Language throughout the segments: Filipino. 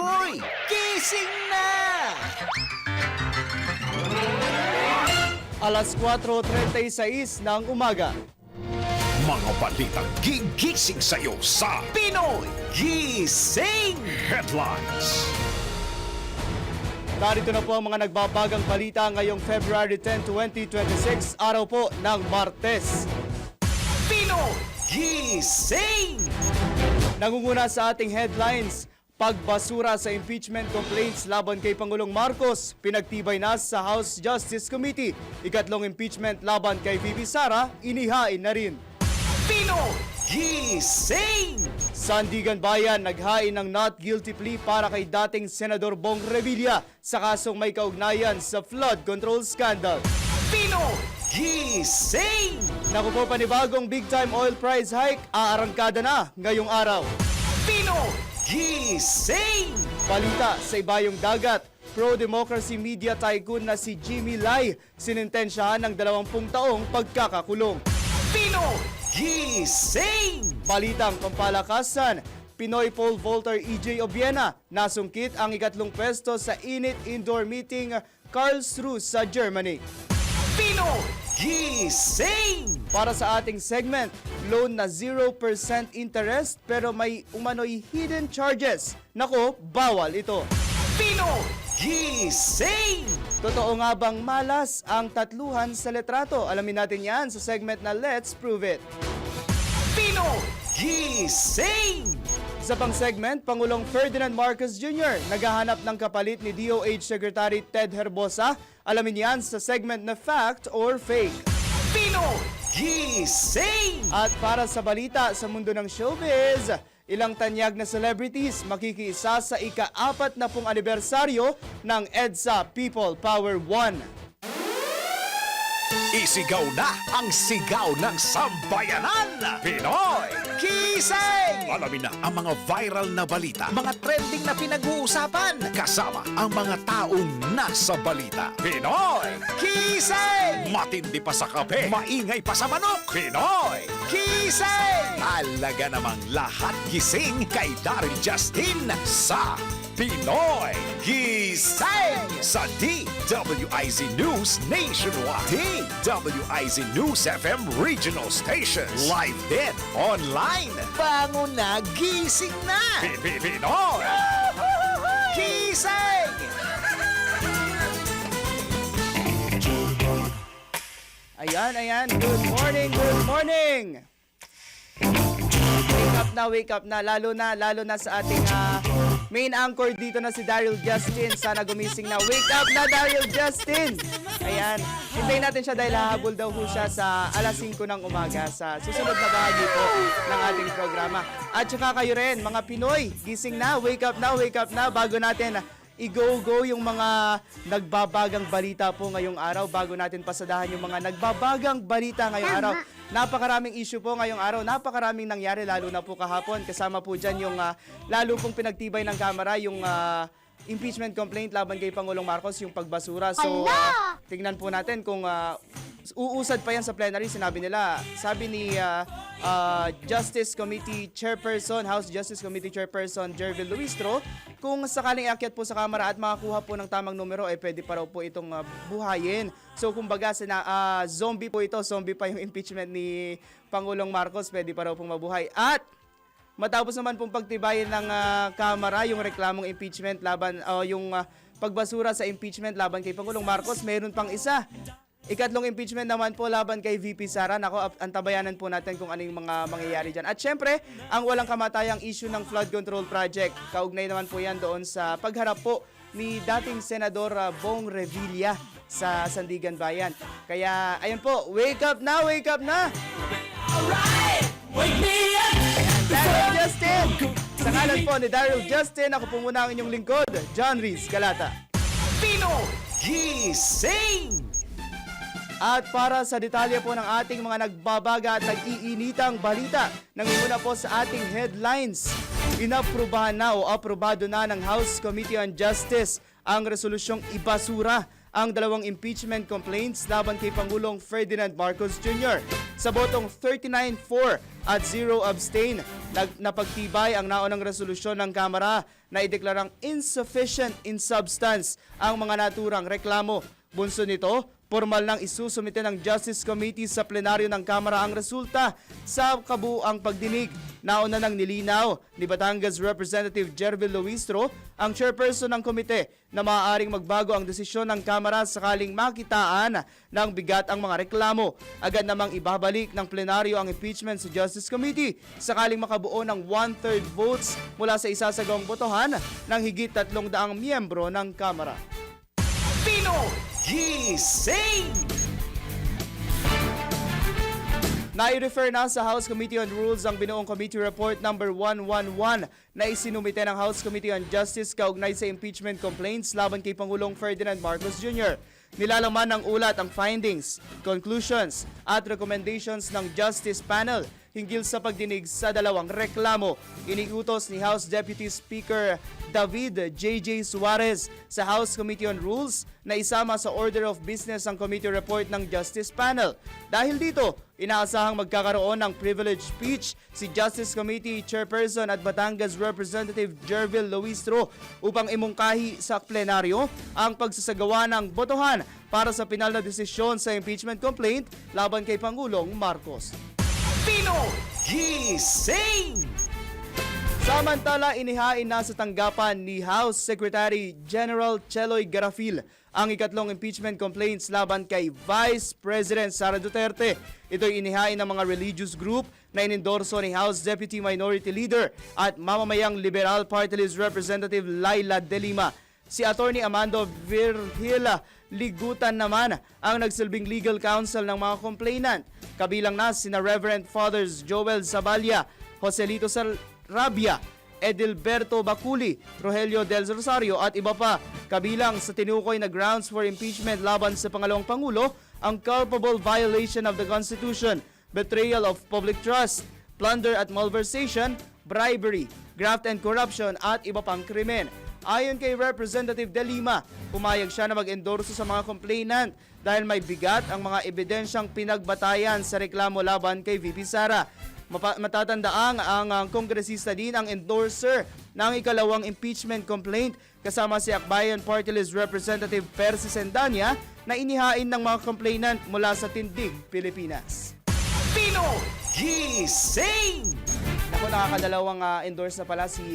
Pinoy Gising na! Alas 4:36 ng umaga. Mga balitang gigising sa'yo sa Pinoy Gising! Headlines. Narito na po ang mga nagbabagang balita ngayong February 10, 2026, araw po ng Martes. Pinoy Gising! Nangunguna sa ating headlines, pagbasura sa impeachment complaints laban kay Pangulong Marcos, pinagtibay na sa House Justice Committee. Ikatlong impeachment laban kay VP Sara, inihain na rin. Pinoy Gising! Sandigan Bayan naghain ng not guilty plea para kay dating Senador Bong Revilla sa kasong may kaugnayan sa flood control scandal. Pinoy Gising! Naku po, panibagong big time oil price hike, aarangkada na ngayong araw. Pinoy Gising! Balita sa ibayong dagat, pro-democracy media tycoon na si Jimmy Lai sinintensyahan ng 20 taong pagkakakulong. Pinoy Gising! Balitang pampalakasan, Pinoy pole vaulter EJ Obiena nasungkit ang ikatlong pwesto sa init indoor meeting Karlsruhe sa Germany. Pinoy Gising! Para sa ating segment, loan na 0% interest pero may umano'y hidden charges. Nako, bawal ito. Pinoy Gising! Totoo nga bang malas ang tatluhan sa letrato? Alamin natin yan sa segment na Let's Prove It. Pinoy Gising! Sa pang segment, Pangulong Ferdinand Marcos Jr. naghahanap ng kapalit ni DOH Secretary Ted Herbosa. Alamin yan sa segment na Fact or Fake. Pinoy Gising! At para sa balita sa mundo ng showbiz, ilang tanyag na celebrities makikiisa sa ika-40 na anibersaryo ng EDSA People Power 1. Isigaw na ang sigaw ng sambayanan. Pinoy Gising! Alamin na ang mga viral na balita, mga trending na pinag-uusapan, kasama ang mga taong nasa balita. Pinoy Gising! matindi pa sa kape, maingay pa sa manok. Pinoy Gising! Talaga namang lahat gising kay Daryl Justin sa Pinoy Gising sa DWIZ News Nationwide, DWIZ News FM Regional Stations, live din online. Bango na, gising na! Pinoy Gising! Ayan. Good morning! Wake up na. Lalo na sa ating main anchor dito na si Daryl Justin. Sana gumising na. Wake up na, Daryl Justin! Ayan. Hintayin natin siya dahil hahabol daw po siya sa alas 5 ng umaga sa susunod na bahagi po ng ating programa. At saka kayo rin, mga Pinoy, gising na, wake up na, bago natin i-go yung mga nagbabagang balita po ngayong araw. Bago natin pasadahan yung mga nagbabagang balita ngayong araw. Napakaraming issue po ngayong araw. Napakaraming nangyari, lalo na po kahapon. Kasama po dyan yung lalo pong pinagtibay ng Kamara, yung impeachment complaint laban kay Pangulong Marcos, yung pagbasura. So, tingnan po natin kung uusad pa yan sa plenary. Sabi ni Justice Committee Chairperson, House Justice Committee Chairperson Jervil Luistro, kung sakaling iakyat po sa Kamara at makakuha po ng tamang numero, pwede pa raw po itong buhayin. So kumbaga, zombie po ito, zombie pa yung impeachment ni Pangulong Marcos, pwede pa raw pong mabuhay. At matapos naman pong pagtibayin ng Kamara yung reklamong impeachment laban, yung pagbasura sa impeachment laban kay Pangulong Marcos, meron pang isa. Ikatlong impeachment naman po laban kay VP Sara. Nako, antabayanan po natin kung ano yung mga mangyayari dyan. At syempre, ang walang kamatayang issue ng flood control project. Kaugnay naman po yan doon sa pagharap po ni dating Senador Bong Revilla sa Sandigan Bayan. Kaya, ayun po, wake up na! Alright! Wake me up! Daryl Justin! Sa ngalan po ni Daryl Justin, ako po muna ang inyong lingkod, John Reese Galata. Pinoy Gising! At para sa detalye po ng ating mga nagbabaga at nag-iinitang balita, nangunguna po sa ating headlines. Inaprubahan na o aprobado na ng House Committee on Justice ang resolusyong ibasura ang dalawang impeachment complaints laban kay Pangulong Ferdinand Marcos Jr. Sa botong 39-4 at 0 abstain, napagtibay ang naunang resolusyon ng Kamara na ideklarang insufficient in substance ang mga naturang reklamo. Bunso nito, formal nang isusumite ng Justice Committee sa plenaryo ng Kamara ang resulta sa kabuuang pagdinig. Nauna nang nilinaw ni Batangas Representative Jervil Luistro, ang chairperson ng komite, na maaaring magbago ang desisyon ng Kamara sakaling makitaan ng bigat ang mga reklamo. Agad namang ibabalik ng plenaryo ang impeachment sa Justice Committee sakaling makabuo ng 1/3 votes mula sa isasagawang botohan ng higit 300 miyembro ng Kamara. Pinoy Gising! Nai-refer na sa House Committee on Rules ang binuong Committee Report number 111 na isinumite ng House Committee on Justice kaugnay sa impeachment complaints laban kay Pangulong Ferdinand Marcos Jr. Nilalaman ng ulat ang findings, conclusions at recommendations ng Justice Panel hinggil sa pagdinig sa dalawang reklamo. Iniutos ni House Deputy Speaker David J.J. Suarez sa House Committee on Rules na isama sa order of business ang committee report ng Justice Panel. Dahil dito, inaasahang magkakaroon ng privilege speech si Justice Committee Chairperson at Batangas Representative Jervil Luistro upang imungkahi sa plenaryo ang pagsasagawa ng botohan para sa pinal na desisyon sa impeachment complaint laban kay Pangulong Marcos. Pinoy Gising! Samantala, inihain na sa tanggapan ni House Secretary General Cheloy Garafil ang ikatlong impeachment complaints laban kay Vice President Sara Duterte. Ito'y inihain ng mga religious group na inendorso ni House Deputy Minority Leader at mamamayang Liberal Party List Representative Laila De Lima. Si Attorney Amando Virgil Ligutan naman ang nagsilbing legal counsel ng mga complainant. Kabilang na sina Reverend Fathers Joel Zabalya, Joselito Sarabia, Edilberto Baculi, Rogelio Del Rosario at iba pa. Kabilang sa tinukoy na grounds for impeachment laban sa pangalawang Pangulo ang culpable violation of the Constitution, betrayal of public trust, plunder at malversation, bribery, graft and corruption at iba pang krimen. Ayon kay Representative De Lima, pumayag siya na mag-endorso sa mga complainant dahil may bigat ang mga ebidensyang pinagbatayan sa reklamo laban kay VP Sara. Matatandaang ang kongresista din ang endorser ng ikalawang impeachment complaint kasama si Akbayan Party List Representative Percy Sendanya na inihain ng mga complainant mula sa Tindig, Pilipinas. Pinoy Gising! Naku, nakakadalawang endorse na pala si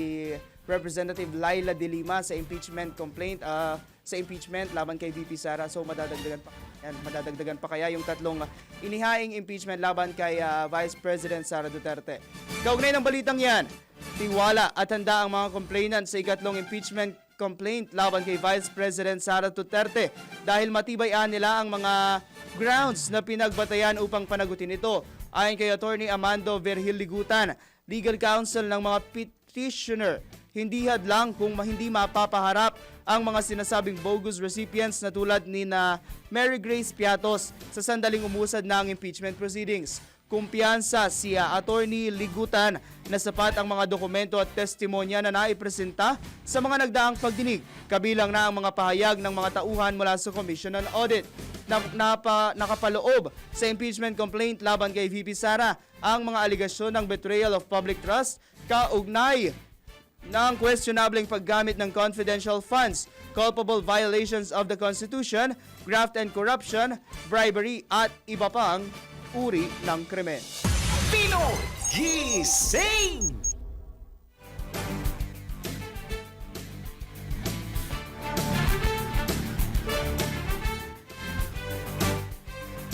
Representative Laila De Lima sa impeachment complaint sa impeachment laban kay VP Sara. So madadagdagan pa kaya yung tatlong inihaing impeachment laban kay Vice President Sara Duterte. Kaugnay ng balitang yan, tiwala at handa ang mga complainant sa ikatlong impeachment complaint laban kay Vice President Sara Duterte dahil matibayan nila ang mga grounds na pinagbatayan upang panagutin ito. Ayon kay Attorney Amando Virgil Ligutan, legal counsel ng mga petitioner, hindi hadlang kung hindi mapapaharap ang mga sinasabing bogus recipients na tulad ni na Mary Grace Piatos sa sandaling umusad ng impeachment proceedings. Kumpiyansa si Attorney Ligutan na sapat ang mga dokumento at testimonya na naipresenta sa mga nagdaang pagdinig, kabilang na ang mga pahayag ng mga tauhan mula sa Commission on Audit. Nakapaloob sa impeachment complaint laban kay VP Sara ang mga aligasyon ng betrayal of public trust kaugnay ng questionableng paggamit ng confidential funds, culpable violations of the Constitution, graft and corruption, bribery at iba pang uri ng krimen. Pinoy Gising!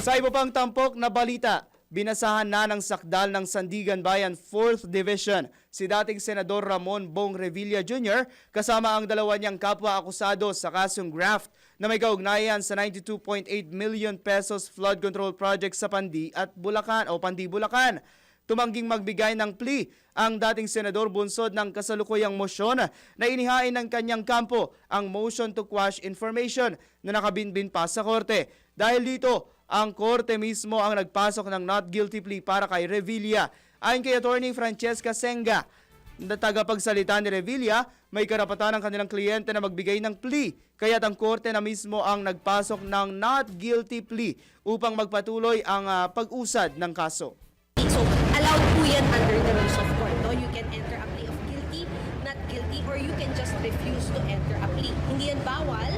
Sa iba pang tampok na balita, binasahan na ng sakdal ng Sandigan Bayan 4th Division si dating Senador Ramon Bong Revilla Jr. kasama ang dalawa niyang kapwa-akusado sa kasong graft na may kaugnayan sa 92.8 million pesos flood control project sa Pandi at Bulacan o Pandi, Bulacan. Tumangging magbigay ng plea ang dating senador bunsod ng kasalukuyang motion na inihain ng kanyang kampo ang motion to quash information na nakabinbin pa sa korte. Dahil dito, ang korte mismo ang nagpasok ng not guilty plea para kay Revilla. Ayon kay Attorney Francesca Senga, na tagapagsalita ni Revilla, may karapatan ang kanilang kliyente na magbigay ng plea. Kaya't ang korte na mismo ang nagpasok ng not guilty plea upang magpatuloy ang pag-usad ng kaso. So, allowed po yan under the rules of court. No? You can enter a plea of guilty, not guilty, or you can just refuse to enter a plea. Hindi yan bawal,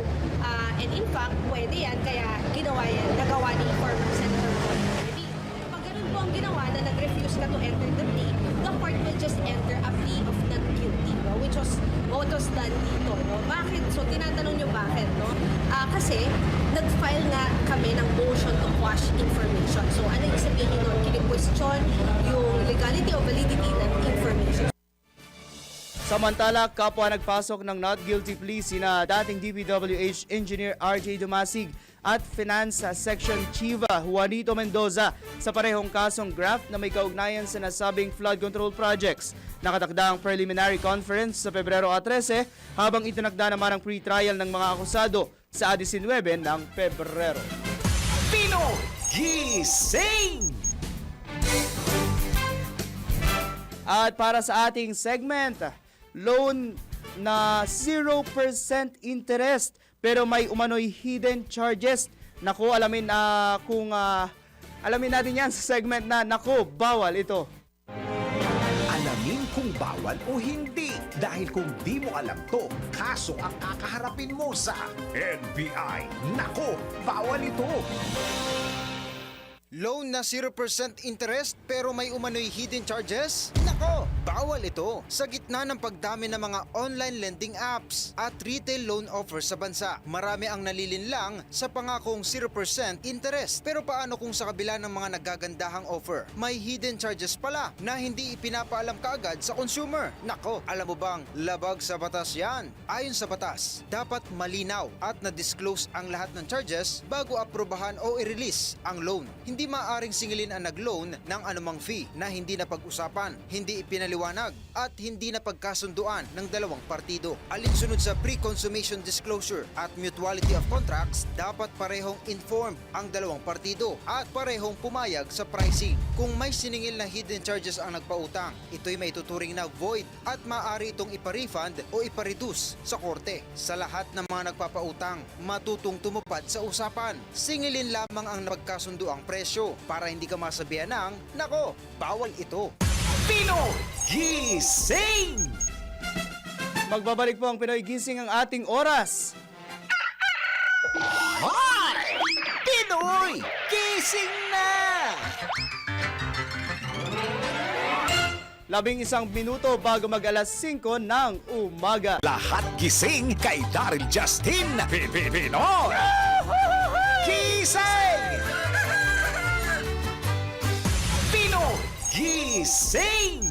and in fact, pwede yan, kaya nagawa ni former Senator Ron Kennedy. Kapag ganun po ang ginawa na nag-refuse ka to enter the plea, the court will just enter a plea of not guilty, no? Which was what was done dito. No? Bakit? So, tinatanong nyo bakit, no? Kasi, nag-file nga kami ng motion to quash information. So, ano yung sabihin nyo nun? Kini-question yung legality o validity ng information. Samantala, kapwa nagpasok ng not guilty plea sina dating DPWH Engineer RJ Dumasig at Finance Section Chiva Juanito Mendoza sa parehong kasong graft na may kaugnayan sa nasabing flood control projects. Nakatakda ang preliminary conference sa Pebrero 13 habang itinakda naman ang pre-trial ng mga akusado sa 19 ng Pebrero. Pinoy Gising! At para sa ating segment, loan na 0% interest pero may umano'y hidden charges. Naku, alamin natin yan sa segment na naku, bawal ito. Alamin kung bawal o hindi. Dahil kung di mo alam to, kaso ang kakaharapin mo sa NBI. Nako, bawal ito. Loan na 0% interest pero may umano'y hidden charges? Nako, bawal ito. Sa gitna ng pagdami ng mga online lending apps at retail loan offers sa bansa, marami ang nalilinlang sa pangakong 0% interest. Pero paano kung sa kabila ng mga nagagandahang offer, may hidden charges pala na hindi ipinapaalam kaagad sa consumer? Nako, alam mo bang labag sa batas yan? Ayon sa batas, dapat malinaw at na-disclose ang lahat ng charges bago aprobahan o i-release ang loan. Hindi maaaring singilin ang nag-loan ng anumang fee na hindi napag-usapan, hindi ipinaliwanag at hindi napagkasunduan ng dalawang partido. Alinsunod sa pre-consummation disclosure at mutuality of contracts, dapat parehong informed ang dalawang partido at parehong pumayag sa pricing. Kung may siningil na hidden charges ang nagpautang, ito'y may tuturing na void at maaari itong ipa-refund o ipa-reduce sa korte. Sa lahat ng mga nagpapautang, matutong tumupad sa usapan. Singilin lamang ang napagkasunduang presyo para hindi ka masabihan ng, nako, bawal ito. Pinoy Gising! Magbabalik po ang Pinoy Gising ang ating oras. Hoy! Pinoy Gising na! 11 minuto bago mag-alas 5 ng umaga. Lahat gising kay Daryl Justin. Pinoy Gising! Pinoy Gising!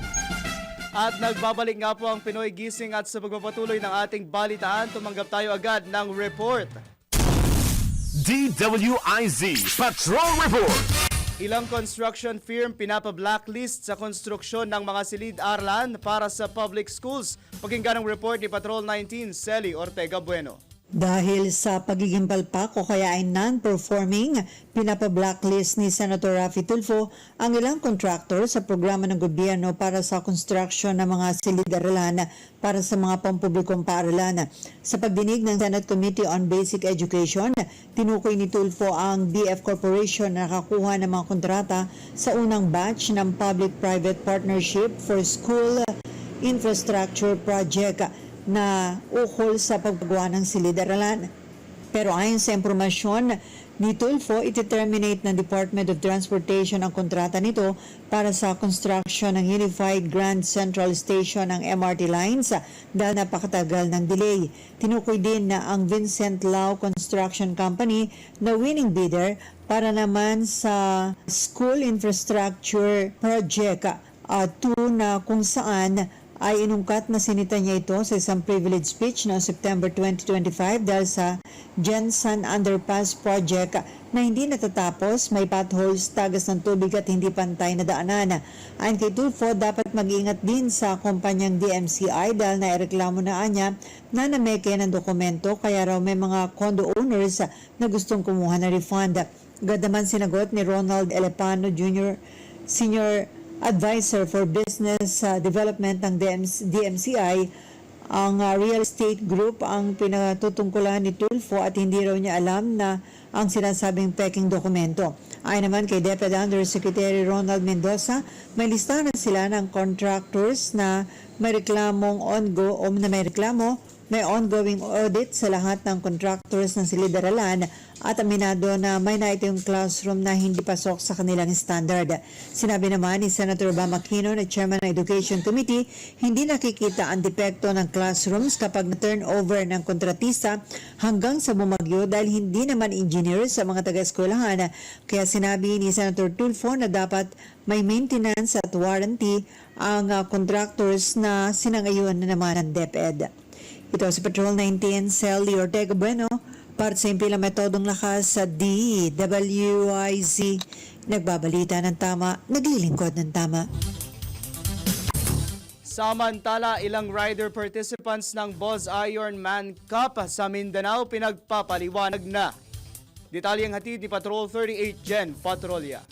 At nagbabalik nga po ang Pinoy Gising at sa pagpapatuloy ng ating balitaan, tumanggap tayo agad ng report. DWIZ Patrol Report. Ilang construction firm pinapa-blacklist sa konstruksyon ng mga silid-aralan para sa public schools. Pakinggan ang report ni Patrol 19, Celi Ortega Bueno. Dahil sa pagiging palpak o kaya ay non-performing, pinapa-blacklist ni Senator Raffy Tulfo ang ilang kontraktor sa programa ng gobyerno para sa construction ng mga silid-aralan para sa mga pampublikong paaralan. Sa pagdinig ng Senate Committee on Basic Education, tinukoy ni Tulfo ang BF Corporation na nakakuha ng mga kontrata sa unang batch ng Public-Private Partnership for School Infrastructure Project na ukol sa paggawa ng silid-aralan. Pero ayon sa impormasyon ni Tulfo, iti-terminate ng Department of Transportation ang kontrata nito para sa construction ng Unified Grand Central Station ng MRT lines dahil napakatagal ng delay. Tinukoy din na ang Vincent Lau Construction Company na winning bidder para naman sa School Infrastructure Project 2 na kung saan ay inungkat na sinita niya ito sa isang privilege speech noong September 2025 dahil sa Jensen Underpass Project na hindi natatapos, may potholes, tagas ng tubig at hindi pantay na daanan. Ayon kay Tulfo, dapat mag-ingat din sa kumpanyang DMCI dahil naireklamo na niya na nameke ng dokumento kaya raw may mga condo owners na gustong kumuha ng refund. Agad naman sinagot ni Ronald Elepano Jr., Senior Advisor for Business Development ng DMCI, ang real estate group ang pinatutungkulan ni Tulfo at hindi raw niya alam na ang sinasabing peking dokumento. Ayon naman kay DepEd Undersecretary Ronald Mendoza, may listahan sila ng contractors na may reklamong may ongoing audit sa lahat ng contractors na silid-aralan at aminado na may naitong classroom na hindi pasok sa kanilang standard. Sinabi naman ni Senator Bam Aquino na Chairman ng Education Committee, hindi nakikita ang depekto ng classrooms kapag na-turnover ng kontratista hanggang sa bumagyo dahil hindi naman engineer sa mga taga-eskwelahan. Kaya sinabi ni Senator Tulfo na dapat may maintenance at warranty ang contractors na sinangayon na naman ng DepEd. Ito si Patrol 19, Sally Ortega Bueno, para sa impilang metodong lakas sa DWIZ. Nagbabalita ng tama, naglilingkod ng tama. Samantala, ilang rider participants ng Boss Ironman Cup sa Mindanao pinagpapaliwanag na. Detalyeng hatid ni Patrol 38 Jen Patrolya.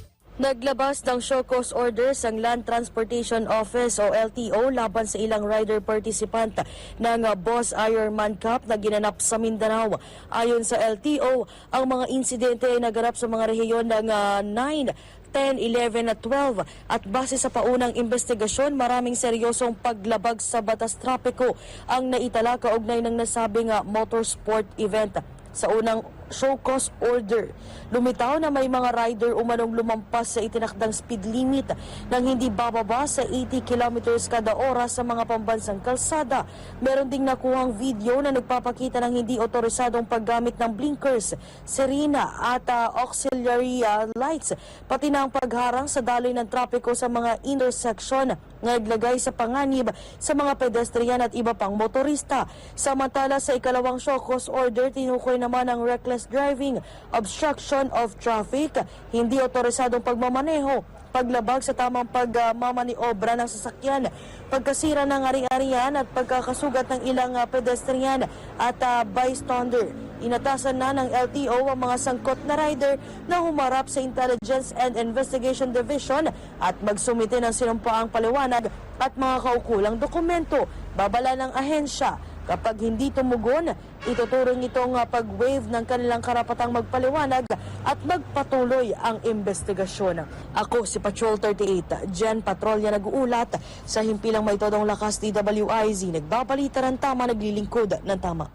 Naglabas ng show cause orders ang Land Transportation Office o LTO laban sa ilang rider participant ng Boss Ironman Cup na ginanap sa Mindanao. Ayon sa LTO, ang mga insidente ay naganap sa mga rehiyon ng 9, 10, 11 at 12 at base sa paunang investigasyon, maraming seryosong paglabag sa batas trapiko ang naitala kaugnay ng nasabing motorsport event. Sa unang show cause order, lumitaw na may mga rider umanong lumampas sa itinakdang speed limit nang hindi bababa sa 80 kilometers kada oras sa mga pambansang kalsada. Meron ding nakuhang video na nagpapakita ng hindi otorisadong paggamit ng blinkers, sirena at auxiliary lights, pati na ang pagharang sa daloy ng trapiko sa mga intersection na naglagay sa panganib sa mga pedestrian at iba pang motorista. Samantala sa ikalawang show cause order, tinukoy naman ang reckless driving, obstruction of traffic, hindi otorisadong pagmamaneho, paglabag sa tamang pagmamaniobra ng sasakyan, pagkasira ng ari-arian at pagkakasugat ng ilang pedestrian at bystander. Inatasan na ng LTO ang mga sangkot na rider na humarap sa Intelligence and Investigation Division at magsumite ng sinumpaang paliwanag at mga kaukulang dokumento. Babala ng ahensya. Kapag hindi tumugon, ituturing itong pag-waive ng kanilang karapatang magpaliwanag at magpatuloy ang investigasyon. Ako si Patrol 38, Jen Patrolya nag-uulat sa himpilang may todong lakas DWIZ. Nagbabalita ng tama, naglilingkod ng tama.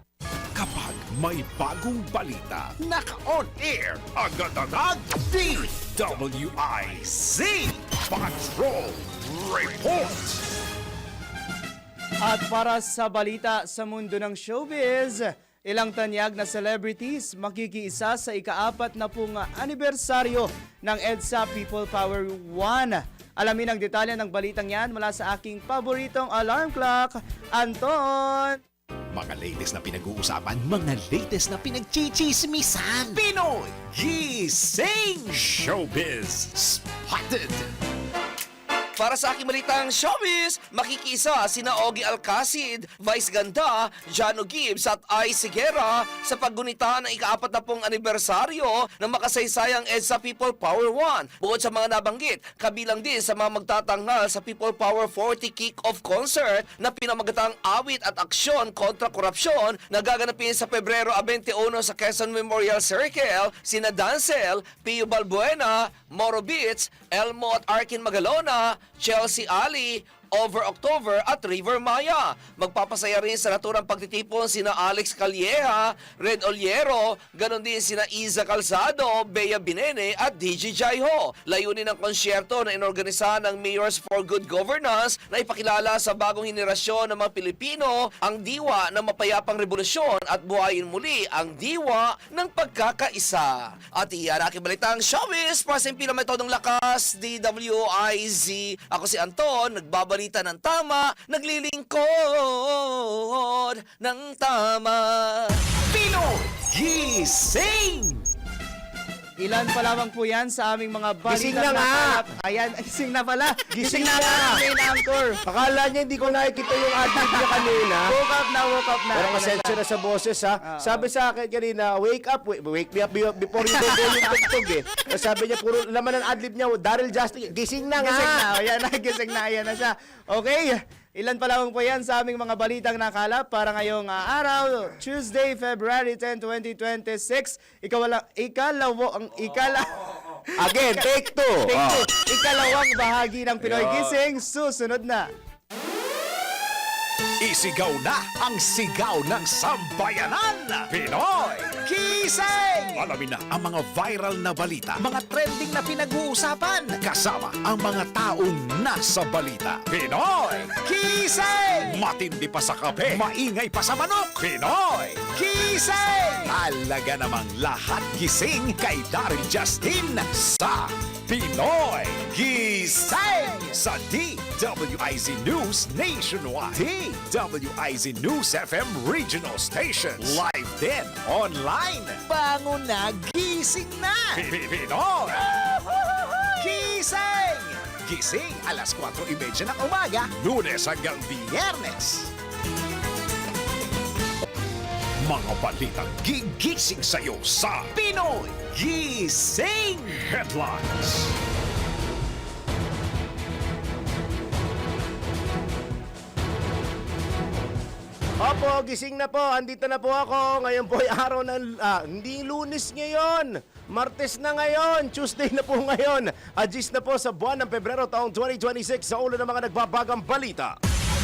Kapag may bagong balita, naka-on air, agad-agad, DWIZ Patrol Report! At para sa balita sa mundo ng showbiz, ilang tanyag na celebrities makikiisa sa ika-4 na pong anibersaryo ng EDSA People Power 1. Alamin ang detalye ng balitang yan mula sa aking paboritong alarm clock, Anton! Mga latest na pinag-uusapan, mga latest na pinagchichismisan. Pinoy Gising! Showbiz Spotted! Para sa aking balitang showbiz, makikisa sina Ogie Alcacid, Vice Ganda, Jano Gibbs at Ai Sigera sa paggunita ng ika-40 anibersaryo ng makasaysayang EDSA People Power 1. Bukod sa mga nabanggit, kabilang din sa mga magtatanghal sa People Power 40 Kick-Off Concert na pinamagatang awit at aksyon kontra korupsyon na gaganapin sa Pebrero 21 sa Quezon Memorial Circle, sina Dancel, Pio Balbuena, Moro Beats, Elmo at Arkin Magalona, Chelsea Ali, Over October at River Maya. Magpapasaya rin sa naturang pagtitipon sina Alex Calleja, Red Oliero, ganon din sina Iza Calzado, Bea Binene at DJ Jaiho. Layunin ng konsyerto na inorganisa ng Mayors for Good Governance na ipakilala sa bagong henerasyon ng mga Pilipino ang diwa ng mapayapang revolusyon at buhayin muli ang diwa ng pagkakaisa. At iyan aking balitang showbiz para sa impilang metodong lakas, DWIZ. Ako si Anton, nagbabalita ng tama, naglilingkod ng tama. Pinoy Gising! Ilan pa lamang po yan sa aming mga balita. Gising na nga! Ayan, gising na pala. Gising na na nga! ang main anchor. Akala niya hindi ko nakikita yung addict niya kanina. Woke up na woke up na. Pero Ayan na pasensya siya. na sa boses ha. Sabi sa akin kanina, wake me up before you go yung tugtog eh. Tapos sabi niya, puro laman ng adlib niya, Daryl Justin, gising na nga. Gising na. Ayan na, gising na. Ayan na siya. Okay. Ilan pa lang po yan sa aming mga balitang nakalap para ngayong araw, Tuesday, February 10, 2026. Again, take two. Ikalawang bahagi ng Pinoy Gising, susunod na. Isigaw na ang sigaw ng sambayanan. Pinoy Gising! Alamin na ang mga viral na balita, mga trending na pinag-uusapan, kasama ang mga taong nasa balita. Pinoy Gising! Matindi pa sa kape, maingay pa sa manok. Pinoy Gising! Talaga namang lahat gising kay Daryl Justin sa Pinoy Gising! Sa DWIZ News Nationwide, DWIZ News FM Regional Stations, live din, online, bangon na, gising na! Pinoy Gising! Gising alas 4:30 ng umaga, Lunes hanggang Biyernes. Mga balitang gigising sa'yo sa Pinoy Gising! Headlines. Opo, gising na po. Andito na po ako. Ngayon po ay araw ng... hindi Lunes ngayon. Martes na ngayon. Tuesday na po ngayon. Agis na po sa buwan ng Pebrero taong 2026 sa ulo ng mga nagbabagang balita.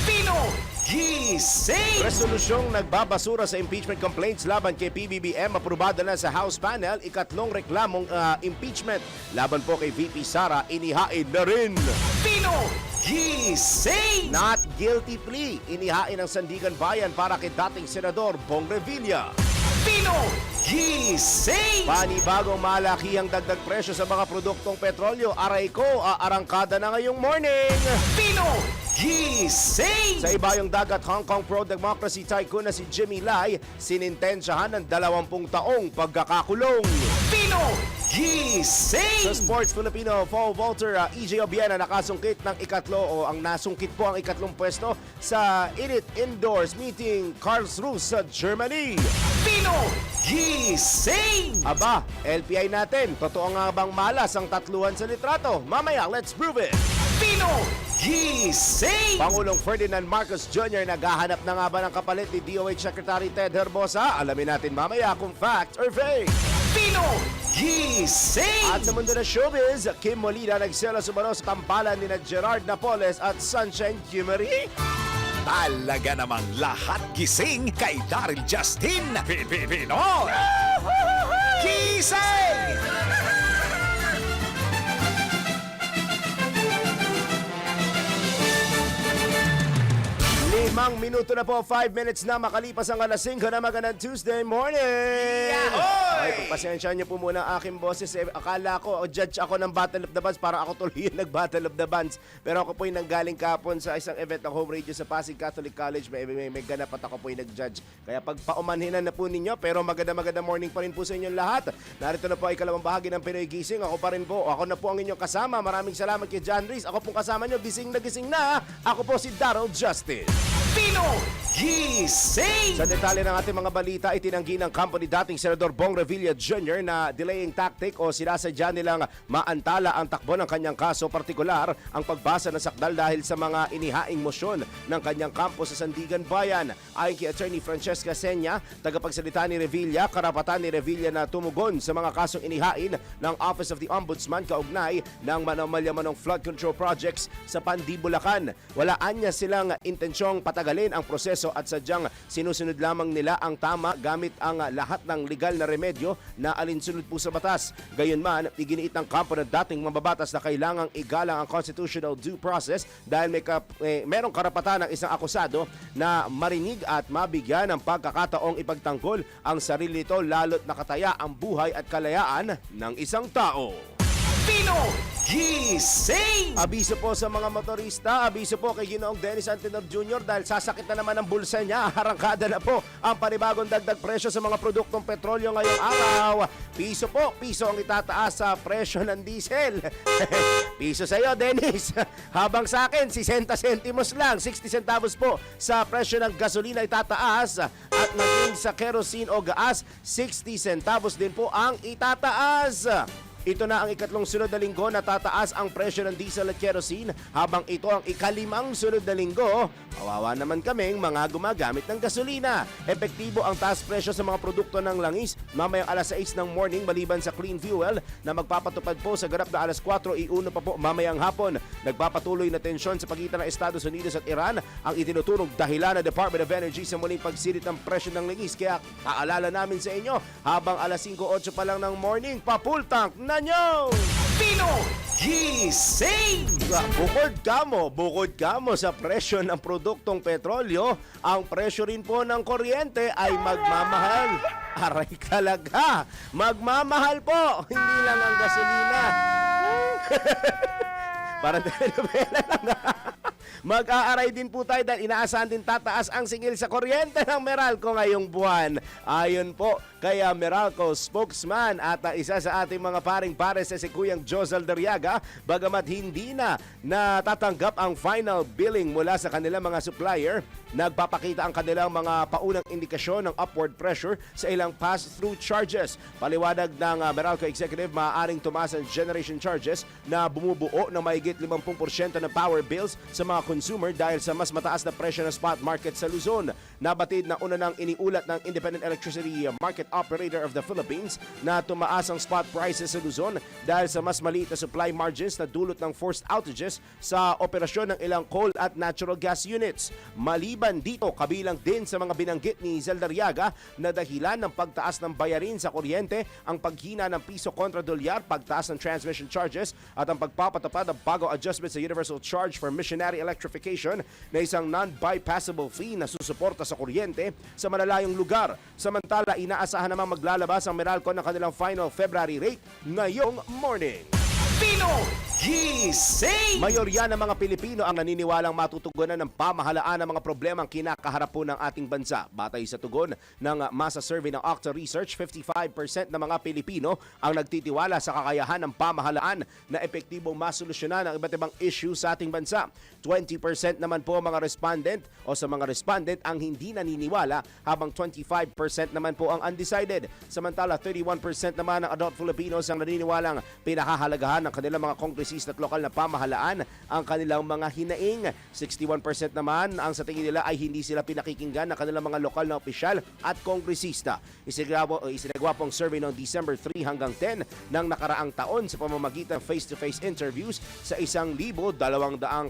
Pinoy Gising! Resolusyong nagbabasura sa impeachment complaints laban kay PBBM aprobada na sa House panel. Ikatlong reklamong impeachment laban po kay VP Sara inihain na rin. Pinoy Gising! Not guilty plea inihain ng Sandigan Bayan para kay dating Senador Bong Revilla. Pinoy Gising! Panibagong malakihang dagdag presyo sa mga produktong petrolyo. Aray ko, aarangkada na ngayong morning. Pinoy Gising! Sa ibayong dagat, Hong Kong pro-democracy tycoon na si Jimmy Lai sinintensyahan ng 20 taong pagkakakulong. Pinoy Sa Gising! Sports Filipino, pole vaulter EJ Obiena nakasungkit ng nasungkit po ang ikatlong pwesto sa Init Indoors meeting Karlsruhe sa Germany. Pinoy Gising! Aba, LPI natin, totoo nga bang malas ang tatluhan sa litrato? Mamaya, let's prove it! Pinoy Gising! Pangulong Ferdinand Marcos Jr. naghahanap na nga ba ng kapalit ni DOH Secretary Ted Herbosa? Alamin natin mamaya kung fact or fake. Pinoy Gising! At sa mundo ng showbiz, Kim Molina nagselos umano sa tambalan ni Gerard Napoles at Sunshine Kimmery. Talaga namang lahat gising kay Daryl Justin. Pinoy Gising! 5 minuto na po, 5 minutes na makalipas ang alas 5 na magandang Tuesday morning! Ay, pagpasensyahan niyo po muna ang aking boses. Akala ko, judge ako ng Battle of the Bands para ako tuloy yung nag-Battle of the Bands. Pero ako po yung nanggaling kapon sa isang event ng home radio sa Pasig Catholic College. May ganap at ako po yung nag-judge. Kaya pagpaumanhinan na po ninyo, pero maganda morning pa rin po sa inyong lahat. Narito na po ay ikalawang bahagi ng Pinoy Gising. Ako pa rin po. Ako na po ang inyong kasama. Maraming salamat kay John Reese. Ako pong kasama nyo, gising na. Ako po si Daryl Justin. Pinoy Gising! Sa detalye ng ating mga balita, itinanggi ng kampo ni dating Senador Bong Revilla Jr. na delaying tactic o sinasadya nilang maantala ang takbo ng kanyang kaso, partikular ang pagbasa ng sakdal dahil sa mga inihaing mosyon ng kanyang kampo sa Sandigan Bayan. Ayon kay Attorney Francesca Senya, tagapagsalita ni Revilla, karapatan ni Revilla na tumugon sa mga kasong inihain ng Office of the Ombudsman kaugnay ng manamalyamanong flood control projects sa Pandi, Bulacan. Walaan niya silang intensyong patagalin ang proseso at sadyang sinusunod lamang nila ang tama gamit ang lahat ng legal na remedyo na alinsunod po sa batas. Gayunman, iginiit ng kampo ng dating mambabatas na kailangang igalang ang constitutional due process dahil merong karapatan ng isang akusado na marinig at mabigyan ng pagkakataong ipagtanggol ang sarili nito lalo't nakataya ang buhay at kalayaan ng isang tao. Pino Gising! Abiso po sa mga motorista, abiso po kay Ginoong Dennis Antenor Jr. dahil sasakit na naman ang bulsa niya. Arangkada na po ang panibagong dagdag presyo sa mga produktong petrolyo ngayong araw. Piso po, piso ang itataas sa presyo ng diesel. Piso sa iyo, Dennis. Habang sa akin, 60 centimos lang, 60 centavos po sa presyo ng gasolina itataas at naging sa kerosene o gas, 60 centavos din po ang itataas. Ito na ang ikatlong sunod na linggo na tataas ang presyo ng diesel at kerosene habang ito ang ikalimang sunod na linggo. Kawawa naman kaming mga gumagamit ng gasolina. Epektibo ang taas presyo sa mga produkto ng langis mamayang alas 6 ng morning maliban sa clean fuel na magpapatupad po sa ganap na alas 4 iuno pa po mamayang hapon. Nagpapatuloy na tensyon sa pagitan ng Estados Unidos at Iran ang itinuturong dahilan ng Department of Energy sa muling pagsilit ng presyo ng langis. Kaya paalala namin sa inyo habang alas 5:08 pa lang ng morning, pa-full tank na nyo! Pino Gising! Bukod kamo sa presyo ng produktong petrolyo, ang presyo rin po ng kuryente ay magmamahal. Aray talaga! Magmamahal po! Hindi lang ang gasolina. Parang telenovela lang. Mag-aaray din po tayo dahil inaasahan din tataas ang singil sa kuryente ng Meralco ngayong buwan. Ayon po kaya Meralco spokesman at isa sa ating mga paring-pares si Kuyang Josel Dariaga, bagamat hindi na natatanggap ang final billing mula sa kanilang mga supplier, nagpapakita ang kanilang mga paunang indikasyon ng upward pressure sa ilang pass-through charges. Paliwanag ng Meralco Executive, maaaring tumaas ang generation charges na bumubuo ng mahigit 50% ng power bills sa mga consumer dahil sa mas mataas na presyo ng spot market sa Luzon. Nabatid na una nang iniulat ng Independent Electricity Market Operator of the Philippines na tumaas ang spot prices sa Luzon dahil sa mas maliit na supply margins na dulot ng forced outages sa operasyon ng ilang coal at natural gas units. Maliban dito, kabilang din sa mga binanggit ni Zeldariaga na dahilan ng pagtaas ng bayarin sa kuryente ang paghina ng piso kontra dolyar, pagtaas ng transmission charges at ang pagpapatupad ng bagong adjustment sa Universal Charge for Missionary Electrification na isang non-bypassable fee na susuporta sa kuryente sa malalayong lugar. Samantala, inaasahan namang maglalabas ang Meralco ng kanilang final February rate ngayong morning. Pino Gising! Mayorya ng mga Pilipino ang naniniwalang matutugunan ng pamahalaan ng mga problemang kinakaharap po ng ating bansa. Batay sa tugon ng masa survey ng Octa Research, 55% ng mga Pilipino ang nagtitiwala sa kakayahan ng pamahalaan na epektibong masolusyonan ang iba't ibang issue sa ating bansa. 20% naman po mga respondent o sa mga respondent ang hindi naniniwala habang 25% naman po ang undecided. Samantala, 31% naman ng adult Filipinos ang naniniwalang pinakahalagahan ng kanilang mga kongresista at lokal na pamahalaan ang kanilang mga hinaing. 61% naman ang sa tingin nila ay hindi sila pinakikinggan ng kanilang mga lokal na opisyal at kongresista. Isinagawa pong survey noong December 3 hanggang 10 ng nakaraang taon sa pamamagitan ng face-to-face interviews sa 1,200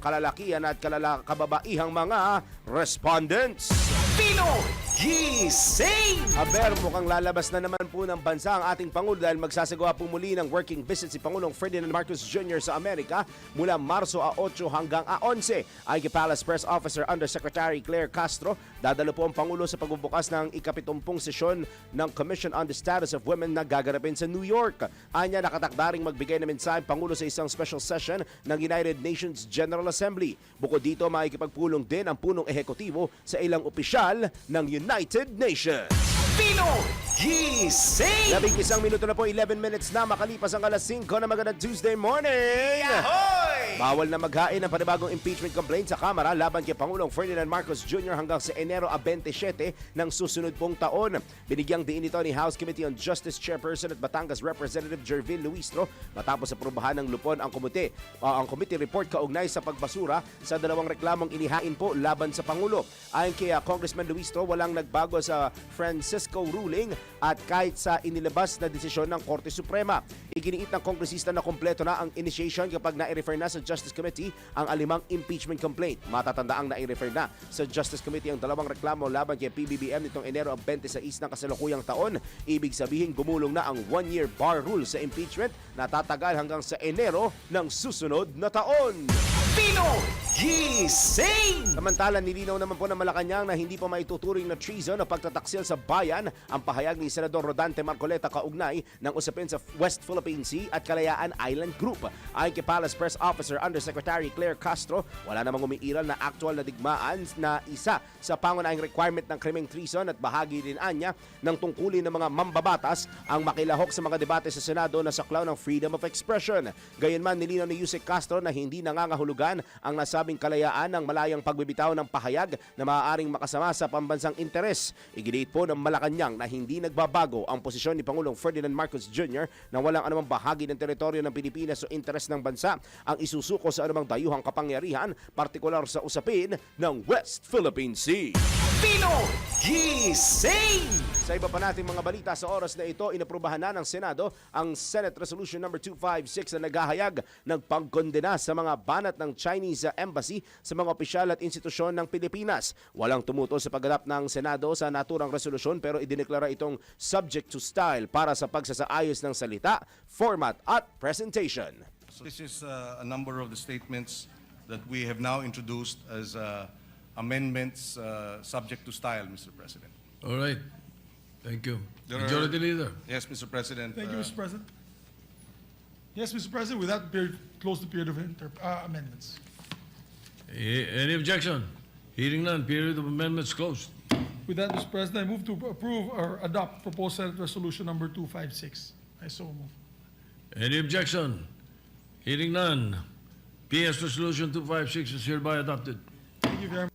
kalalakihan at kababaihang mga respondents. Pino Gising! Aber, mukhang lalabas na naman po ng bansa ang ating Pangulo dahil magsasagawa po muli ng working visit si Pangulong Ferdinand Marcos Jr. sa Amerika mula Marso 8 hanggang 11. Ayon kay Palace Press Officer Undersecretary Claire Castro, dadalo po ang Pangulo sa pagbubukas ng ika-70 sesyon ng Commission on the Status of Women na gaganapin sa New York. Anya, nakatakdaring magbigay ng mensahe Pangulo sa isang special session ng United Nations General Assembly. Bukod dito, makikipagpulong din ang punong ehekutibo sa ilang opisyal ng United Nations. Pino Gising! 11 minuto na po, 11 minutes na makalipas ang alas 5 na magandang Tuesday morning! Ahoy! Bawal na maghain ng panibagong impeachment complaint sa Kamara laban kay Pangulong Ferdinand Marcos Jr. hanggang sa Enero 27 ng susunod pong taon. Binigyang diin ito ni House Committee on Justice Chairperson at Batangas Representative Jervin Luistro matapos aprubahan ng lupon ang committee report kaugnay sa pagbasura sa dalawang reklamong inihain po laban sa Pangulo. Ayon kay Congressman Luistro, walang nagbago sa Francisco ruling at kahit sa inilabas na desisyon ng Korte Suprema. Iginiit ng kongresista na kompleto na ang initiation kapag nai-refer na sa Justice Committee ang 5 impeachment complaint. Matatandaang nai-refer na sa Justice Committee ang 2 reklamo laban kay PBBM nitong Enero 26 ng kasalukuyang taon. Ibig sabihin, gumulong na ang 1-year bar rule sa impeachment na tatagal hanggang sa Enero ng susunod na taon. Pinoy Gising! Samantala, nilinaw naman po ng Malacanang na hindi pa maituturing na treason o pagtataksil sa bayan ang pahayag ni Senador Rodante Marcoleta kaugnay ng usapin sa West Philippine Sea at Kalayaan Island Group. Ayon kay Palace Press Officer Undersecretary Claire Castro, wala namang umiiral na actual na digmaan na isa sa pangunahing requirement ng krimeng treason at bahagi din anya ng tungkulin ng mga mambabatas ang makilahok sa mga debate sa Senado na saklaw ng freedom of expression. Gayunman, nilinaw ni Yusek Castro na hindi nangangahulugan ang nasabing kalayaan ng malayang pagbibitaw ng pahayag na maaaring makasama sa pambansang interes. Iginiit po ng Malacanang na hindi nagbabago ang posisyon ni Pangulong Ferdinand Marcos Jr. na walang anumang bahagi ng teritoryo ng Pilipinas o interes ng bansa ang isusuko sa anumang dayuhang kapangyarihan, partikular sa usapin ng West Philippine Sea. Pinoy Gising! Sa iba pa nating mga balita sa oras na ito, inaprubahan na ng Senado ang Senate Resolution number 256 na naghahayag ng pagkondena sa mga banat ng Chinese Embassy sa mga opisyal at institusyon ng Pilipinas. Walang tumutol sa pag-adapt ng Senado sa naturang resolusyon pero idineklara itong subject to style para sa pagsasaayos ng salita, format at presentation. This is a number of the statements that we have now introduced as amendments subject to style, Mr. President. All right. Thank you. There are- Majority Leader. Yes, Mr. President. Thank you, Mr. President. Yes, Mr. President, with that period, close the period of amendments. Any objection? Hearing none, period of amendments closed. With that, Mr. President, I move to approve or adopt proposed Senate Resolution number 256. I so move. Any objection? Hearing none, PS Resolution 256 is hereby adopted. Thank you very much.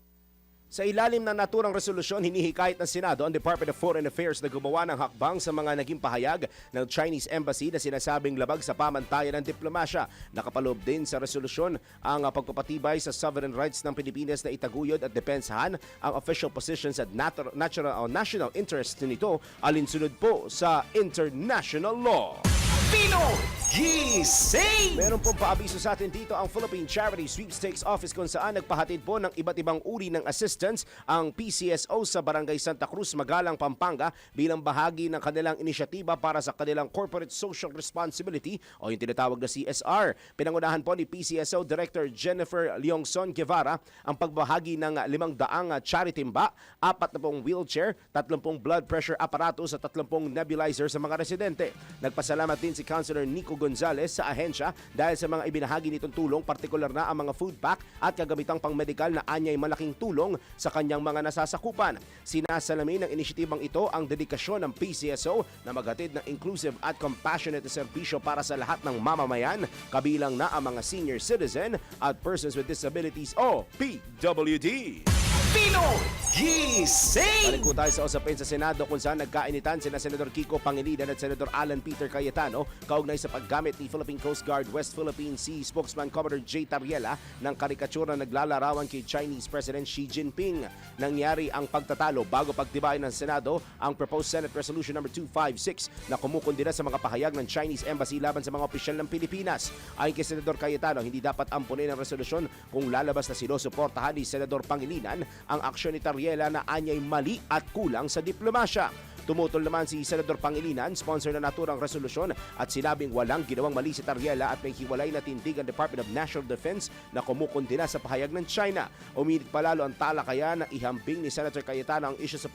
Sa ilalim ng naturang resolusyon, hinihikayat ng Senado ang Department of Foreign Affairs na gumawa ng hakbang sa mga naging pahayag ng Chinese Embassy na sinasabing labag sa pamantayan ng diplomasya. Nakapaloob din sa resolusyon ang pagpapatibay sa sovereign rights ng Pilipinas na itaguyod at depensahan ang official positions at national interest nito alinsunod po sa international law. Pinoy Gising! Meron pong paabiso sa atin dito ang Philippine Charity Sweepstakes Office kung saan nagpahatid po ng iba't ibang uri ng assistance ang PCSO sa Barangay Santa Cruz, Magalang, Pampanga bilang bahagi ng kanilang inisyatiba para sa kanilang Corporate Social Responsibility o yung tinatawag na CSR. Pinangunahan po ni PCSO Director Jennifer Leongson Guevara ang pagbahagi ng 500 charity timba, 40 wheelchair, 30 blood pressure apparatus at 30 nebulizer sa mga residente. Nagpasalamat din si Councilor Nico Gonzales sa ahensya dahil sa mga ibinahagi nitong tulong, partikular na ang mga food pack at kagamitang pang-medikal na anyay malaking tulong sa kanyang mga nasasakupan. Sinasalamin ng inisyatibang ito ang dedikasyon ng PCSO na maghatid ng inclusive at compassionate na serbisyo para sa lahat ng mamamayan, kabilang na ang mga senior citizen at persons with disabilities o PWD. Pinoy Gising! Balik po tayo sa usapin sa Senado kung saan nagkainitan sina Senador Kiko Pangilinan at Senador Alan Peter Cayetano kaugnay sa paggamit ni Philippine Coast Guard West Philippine Sea spokesman Commodore J. Tariela ng karikatura na naglalarawan kay Chinese President Xi Jinping. Nangyari ang pagtatalo bago pagtibayin ng Senado ang proposed Senate Resolution number 256 na kumukundina sa mga pahayag ng Chinese Embassy laban sa mga opisyal ng Pilipinas. Ayon kay Senador Cayetano, hindi dapat ampunin ang resolusyon kung lalabas na sinusuportahan ni Senador Pangilinan ang aksyon ni Tariela na anyay mali at kulang sa diplomasya. Tumutol naman si Senador Pangilinan, sponsor na naturang resolusyon at sinabing walang ginawang mali si Tariela at may hiwalay na tindig ang Department of National Defense na kumukundina sa pahayag ng China. Uminit palalo ang talakayan na ihambing ni Senator Cayetano ang isyu sa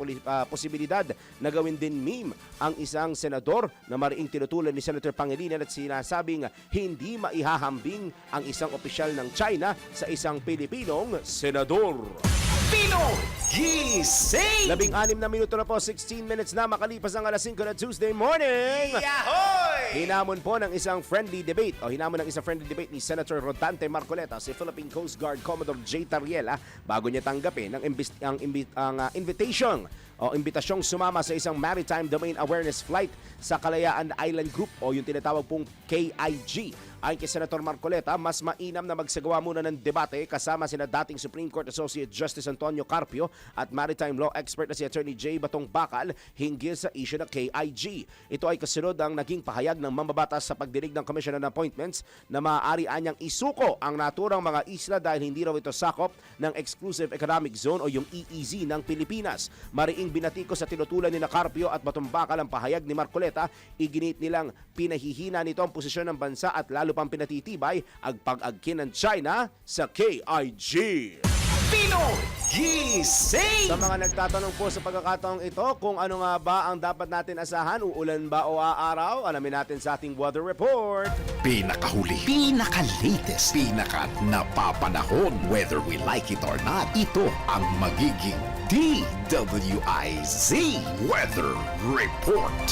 posibilidad na gawin din meme ang isang senador na mariing tinutulan ni Senator Pangilinan at sinasabing hindi maihahambing ang isang opisyal ng China sa isang Pilipinong senador. Pinoy Gising! 16 na minuto na po, 16 minutes na makalipas ang alas 5 na Tuesday morning. Yahoy! Hinamon po ng isang friendly debate ni Senator Rodante Marcoleta si Philippine Coast Guard Commodore J. Tariela bago niya tanggapin ang imbitasyong sumama sa isang Maritime Domain Awareness Flight sa Kalayaan Island Group o yung tinatawag pong KIG. Ayon kay Senator Marcoleta, mas mainam na magsagawa muna ng debate kasama sina dating Supreme Court Associate Justice Antonio Carpio at maritime law expert na si Attorney J. Batong Bakal hinggil sa issue ng KIG. Ito ay kasunod ang naging pahayag ng mambabatas sa pagdinig ng Commission on Appointments na maaari anyang isuko ang naturang mga isla dahil hindi raw ito sakop ng Exclusive Economic Zone o yung EEZ ng Pilipinas. Mariing binatiko sa tinutulan ni Carpio at Batong Bakal ang pahayag ni Marcoleta, iginit nilang pinahihina nito ang posisyon ng bansa at lalo pang pinatitibay ang pag-agkin ng China sa KIG. Pinoy Gising! Sa mga nagtatanong po sa pagkakataong ito kung ano nga ba ang dapat natin asahan, uulan ba o aaraw, alamin natin sa ating weather report. Pinakahuli, pinaka-latest, pinaka-napapanahon, whether we like it or not, ito ang magiging DWIZ Weather Report.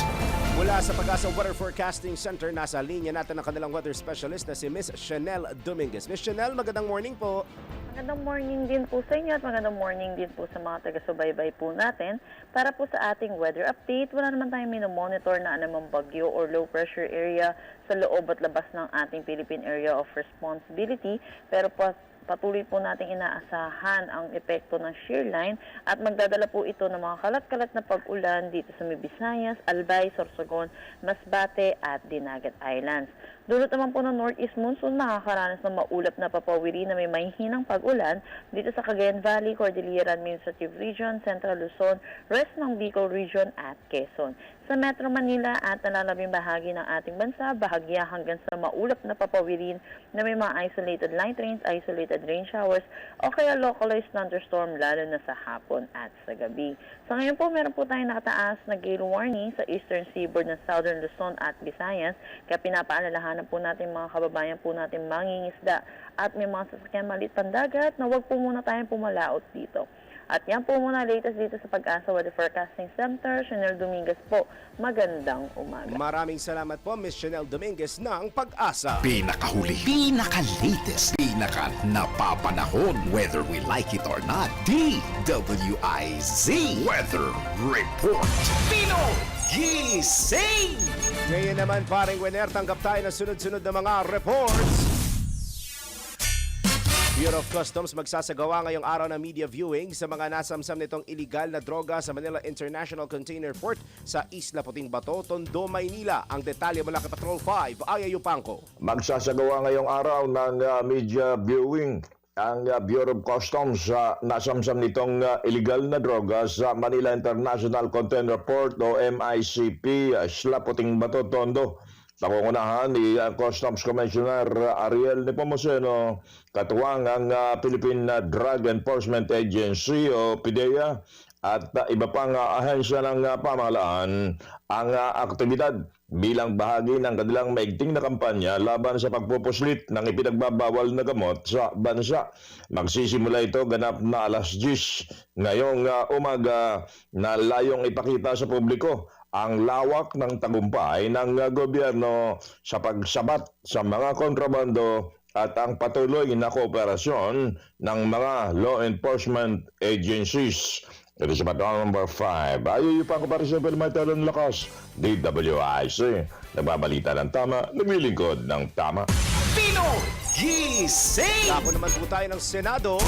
Mula sa Pag-asa Weather Forecasting Center, nasa linya natin ang kanilang weather specialist na si Miss Chanel Dominguez. Miss Chanel, magandang morning po. Magandang morning din po sa inyo at magandang morning din po sa mga taga-subaybay po natin. Para po sa ating weather update, wala naman tayong minomonitor na anumang bagyo or low pressure area sa loob at labas ng ating Philippine Area of Responsibility. Pero patuloy po nating inaasahan ang epekto ng shear line at magdadala po ito ng mga kalat-kalat na pag-ulan dito sa Visayas, Albay, Sorsogon, Masbate at Dinagat Islands. Dulot naman po ng northeast monsoon, makakaranas ng maulap na papawiri na may mahihinang pag-ulan dito sa Cagayan Valley, Cordillera Administrative Region, Central Luzon, rest ng Bicol Region at Quezon. Sa Metro Manila at nalalabing bahagi ng ating bansa, bahagya hanggang sa maulap na papawirin na may mga isolated light rains, isolated rain showers, o kaya localized thunderstorm lalo na sa hapon at sa gabi. Sa ngayon po, meron po tayong nakataas na gale warning sa eastern seaboard ng Southern Luzon at Visayas, kaya pinapaalalahanan po natin mga kababayan po natin mangingisda at may mga sasakyan maliit pandagat na huwag po muna tayong pumalaot dito. At yan po muna latest dito sa Pag-asa Weather Forecasting Center. Chanel Dominguez po, magandang umaga. Maraming salamat po, Miss Chanel Dominguez ng Pag-asa. Pinakahuli, pinaka-latest, pinaka-napapanahon, whether we like it or not, DWIZ Weather Report. Pinoy Gising! Ngayon naman, paring Wener, tanggap tayo ng sunod-sunod na mga reports. Bureau of Customs magsasagawa ngayong araw ng media viewing sa mga nasamsam nitong iligal na droga sa Manila International Container Port sa Isla Puting Bato, Tondo, Maynila. Ang detalye mula kay Patrol 5, Aya Yupanco. Magsasagawa ngayong araw ng media viewing ang Bureau of Customs sa nasamsam nitong illegal na droga sa Manila International Container Port o MICP, Isla Puting Bato, Tondo. Nakungunahan ni Customs Commissioner Ariel Nepomuceno, katuwang ang Philippine Drug Enforcement Agency o PDEA at iba pang ahensya ng pamahalaan ang aktibidad bilang bahagi ng kanilang maigting na kampanya laban sa pagpupuslit ng ipinagbabawal na gamot sa bansa. Magsisimula ito ganap na alas 10 ngayong umaga na layong ipakita sa publiko ang lawak ng tagumpay ng gobyerno sa pagsabat sa mga kontrabando at ang patuloy na kooperasyon ng mga law enforcement agencies. Ito sa Patrol number 5. Ayaw pa ko para sa Pelmateron Lakas, DWIC. Nagbabalita ng tama, lumilingkod ng tama. Pinoy Gising! Tapo naman po tayo ng Senado.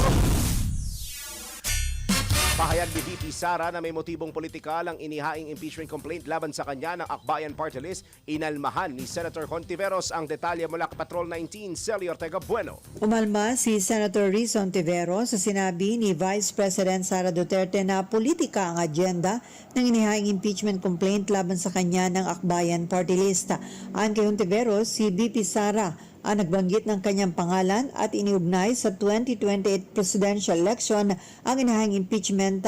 Pahayag ni VP Sara na may motibong politikal ang inihaing impeachment complaint laban sa kanya ng Akbayan Party List. Inalmahan ni Senator Hontiveros ang detalye mula kay Patrol 19, Celly Ortega Bueno. Umalma si Senator Riz Hontiveros sa sinabi ni Vice President Sara Duterte na politika ang agenda ng inihaing impeachment complaint laban sa kanya ng Akbayan Party List. Ayon kay Hontiveros, si VP Sara ang nagbanggit ng kanyang pangalan at iniugnay sa 2028 presidential election ang inahang impeachment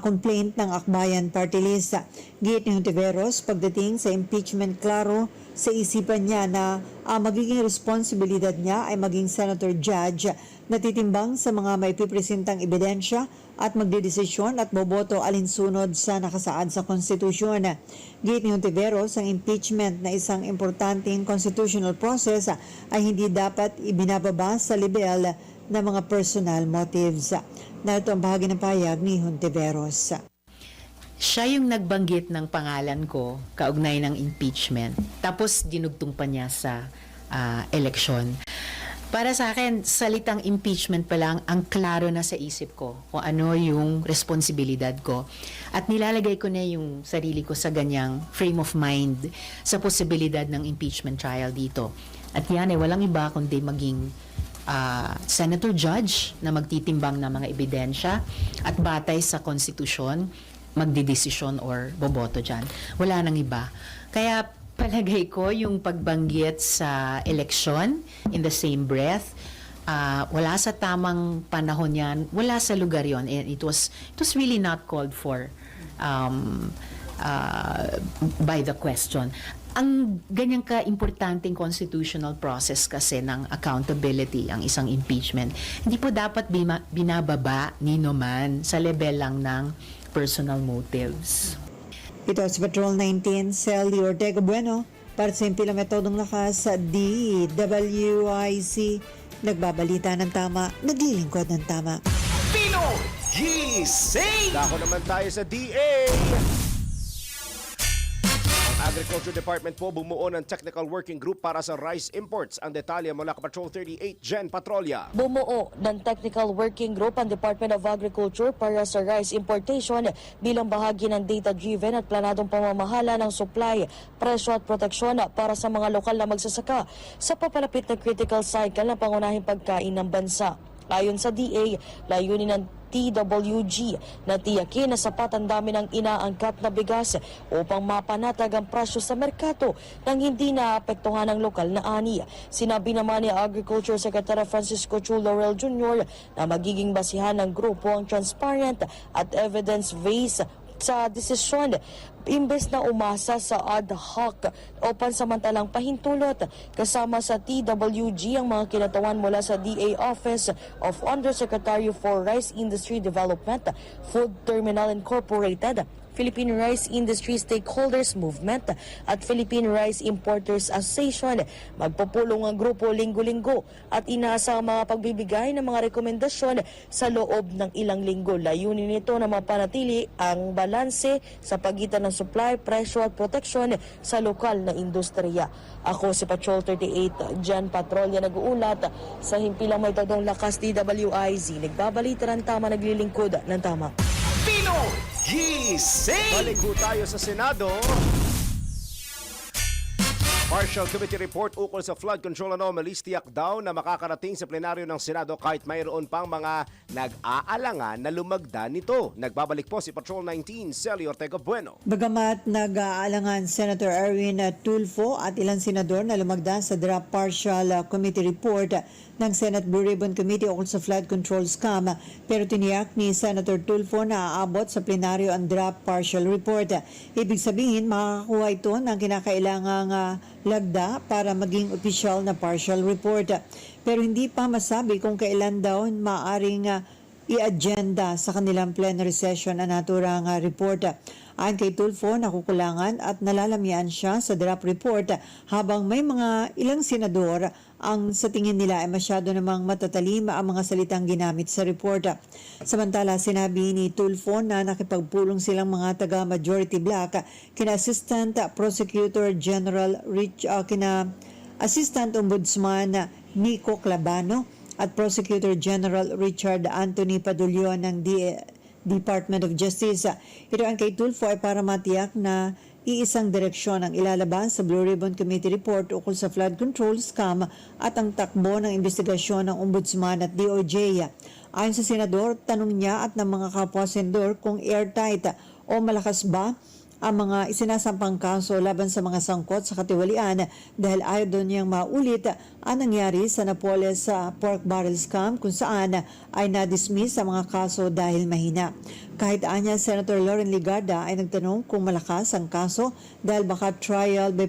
complaint ng Akbayan Party List. Giit ni Hontiveros, pagdating sa impeachment, klaro sa isipan niya na ang magiging responsibilidad niya ay maging senator judge na titimbang sa mga may pipresentang ebidensya at magdedesisyon at boboto alinsunod sa nakasaad sa konstitusyon. Giit ni Hontiveros, ang impeachment na isang importanteng constitutional process ay hindi dapat ibinababa sa level ng mga personal motives. Narito ang bahagi ng payag ni Hontiveros. Siya yung nagbanggit ng pangalan ko kaugnay ng impeachment. Tapos dinugtong pa niya sa eleksyon. Para sa akin, salitang impeachment pa lang ang klaro na sa isip ko kung ano yung responsibilidad ko. At nilalagay ko na yung sarili ko sa ganyang frame of mind sa posibilidad ng impeachment trial dito. At yan ay walang iba kundi maging senator judge na magtitimbang ng mga ebidensya at batay sa konstitusyon, magdidesisyon or boboto dyan. Wala nang iba. Kaya Palagay ko yung pagbanggit sa eleksyon in the same breath, wala sa tamang panahon yan, wala sa lugar yon, and it was really not called for by the question. Ang ganyang ka-importanting constitutional process kasi ng accountability, ang isang impeachment, hindi po dapat binababa ni man sa level lang ng personal motives. Ito si Patrol 19, Sally Ortega Bueno, para sa impilang metodong lakas sa DWIC. Nagbabalita ng tama, naglilingkod ng tama. Pinoy Gising! Dako naman tayo sa DA. Ang Agriculture Department po bumuo ng Technical Working Group para sa rice imports. Ang detalye mula kay Patrol 38, Jen Patrolya. Bumuo ng Technical Working Group ang Department of Agriculture para sa rice importation bilang bahagi ng data-driven at planadong pamamahala ng supply, presyo at proteksyon para sa mga lokal na magsasaka sa papalapit na critical cycle ng pangunahing pagkain ng bansa. Ayon sa DA, layunin ng TWG na tiyakin na sapat ang dami ng inaangkat na bigas upang mapanatag ang presyo sa merkato nang hindi naapektuhan ang lokal na ani. Sinabi naman ni Agriculture Secretary Francisco Chu Laurel Jr. na magiging basihan ng grupo ang transparent at evidence-based sa desisyon imbes na umasa sa ad hoc o pansamantalang pahintulot. Kasama sa TWG ang mga kinatawan mula sa DA Office of Undersecretary for Rice Industry Development, Food Terminal Incorporated, Philippine Rice Industry Stakeholders Movement at Philippine Rice Importers Association. Magpupulong ang grupo linggo-linggo at inaasa ang mga pagbibigay ng mga rekomendasyon sa loob ng ilang linggo. Layunin nito na mapanatili ang balanse sa pagitan ng supply, presyo at proteksyon sa lokal na industriya. Ako si Patrol 38, Jan Patrolya, nag-uulat sa himpilang may todong lakas DWIZ. Nagbabalita ng tama, naglilingkod ng tama. Pinoy Gising! Balik po tayo sa Senado. Partial Committee Report ukol sa flood control anomalies, tiyak daw na makakarating sa plenaryo ng Senado kahit mayroon pang mga nag-aalangan na lumagda nito. Nagbabalik po si Patrol 19, Sally Ortega Bueno. Bagamat nag-aalangan Senator Erwin Tulfo at ilang senador na lumagda sa draft partial committee report ng Senate Blue Ribbon Committee ukol sa flood control scam, pero tiniyak ni Senator Tulfo na aabot sa plenaryo ang draft partial report. Ibig sabihin, makakakuha ito ng kinakailangang lagda para maging opisyal na partial report. Pero hindi pa masabi kung kailan daw maaring i-agenda sa kanilang plenary session ang naturang report. Ayon kay Tulfo, nakukulangan at nalalamian siya sa draft report habang may mga ilang senador ang sa tingin nila ay masyado namang matatalim ang mga salitang ginamit sa report. Samantala, sinabi ni Tulfo na nakipagpulong silang mga taga-majority black kina Assistant Prosecutor General kina Assistant Ombudsman Nico Clabano at Prosecutor General Richard Anthony Padulio ng Department of Justice. Ito ang kay Tulfo ay para matiyak na iisang direksyon ang ilalabas sa Blue Ribbon Committee report ukol sa flood control scam at ang takbo ng investigasyon ng Ombudsman at DOJ. Ayon sa senador, tanong niya at ng mga kapwa-senador kung airtight o malakas ba ang mga isinasampang kaso laban sa mga sangkot sa katiwalian dahil ayaw doon niyang maulit ang nangyari sa Napoles pork barrel scam kung saan ay na-dismiss ang mga kaso dahil mahina. Kahit anya, Senator Loren Ligarda ay nagtanong kung malakas ang kaso dahil baka trial by